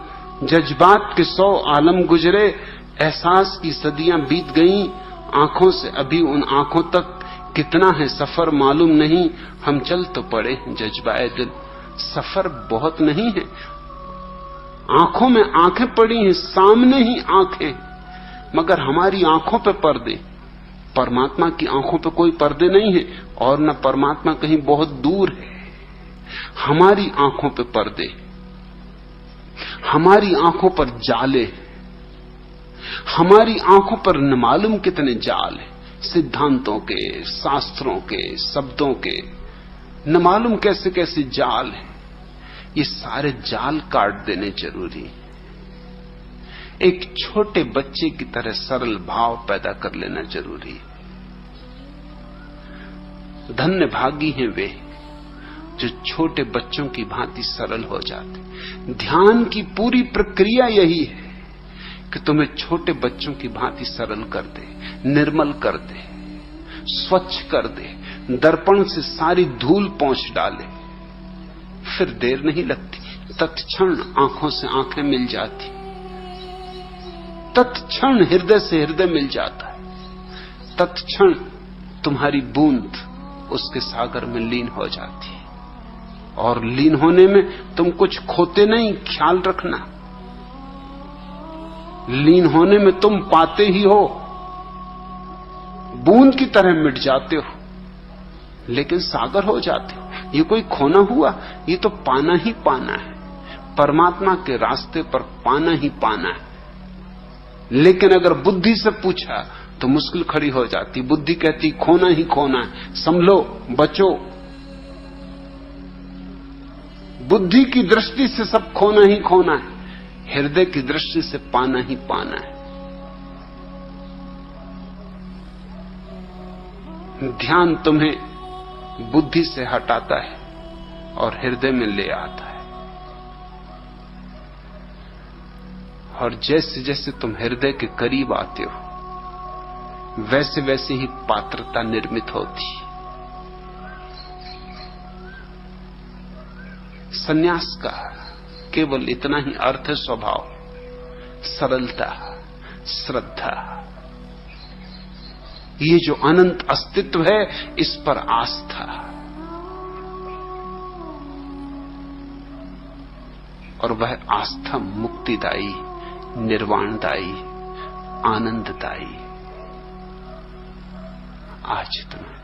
जज्बात के 100 आलम गुजरे, एहसास की सदियां बीत गईं, आंखों से अभी उन आंखों तक कितना है सफर मालूम नहीं, हम चल तो पड़े हैं जज्बाए दिल। सफर बहुत नहीं है, आंखों में आंखें पड़ी हैं, सामने ही आंखें, मगर हमारी आंखों पे पर्दे। परमात्मा की आंखों पे कोई पर्दे नहीं है, और न परमात्मा कहीं बहुत दूर है। हमारी आंखों पे पर्दे, हमारी आंखों पर जाले, हमारी आंखों पर न मालूम कितने जाल है, सिद्धांतों के, शास्त्रों के, शब्दों के, न मालूम कैसे कैसे जाल है। ये सारे जाल काट देने जरूरी है। एक छोटे बच्चे की तरह सरल भाव पैदा कर लेना जरूरी है। धन्य भागी हैं वे जो छोटे बच्चों की भांति सरल हो जाते। ध्यान की पूरी प्रक्रिया यही है कि तुम्हें छोटे बच्चों की भांति सरल कर दे, निर्मल कर दे, स्वच्छ कर दे, दर्पण से सारी धूल पोंछ डाले। फिर देर नहीं लगती, तत्क्षण आंखों से आंखें मिल जाती, तत्क्षण हृदय से हृदय मिल जाता है, तत्क्षण तुम्हारी बूंद उसके सागर में लीन हो जाती है। और लीन होने में तुम कुछ खोते नहीं, ख्याल रखना। लीन होने में तुम पाते ही हो, बूंद की तरह मिट जाते हो, लेकिन सागर हो जाते हो। ये कोई खोना हुआ, ये तो पाना ही पाना है। परमात्मा के रास्ते पर पाना ही पाना है। लेकिन अगर बुद्धि से पूछा तो मुश्किल खड़ी हो जाती। बुद्धि कहती खोना ही खोना है, संभलो, बचो। बुद्धि की दृष्टि से सब खोना ही खोना है, हृदय की दृष्टि से पाना ही पाना है। ध्यान तुम्हें बुद्धि से हटाता है और हृदय में ले आता है। और जैसे जैसे तुम हृदय के करीब आते हो, वैसे वैसे ही पात्रता निर्मित होती। सन्यास का केवल इतना ही अर्थ है, स्वभाव, सरलता, श्रद्धा। ये जो अनंत अस्तित्व है, इस पर आस्था। और वह आस्था मुक्तिदायी, निर्वाणदायी, आनंददायी। आज इतना।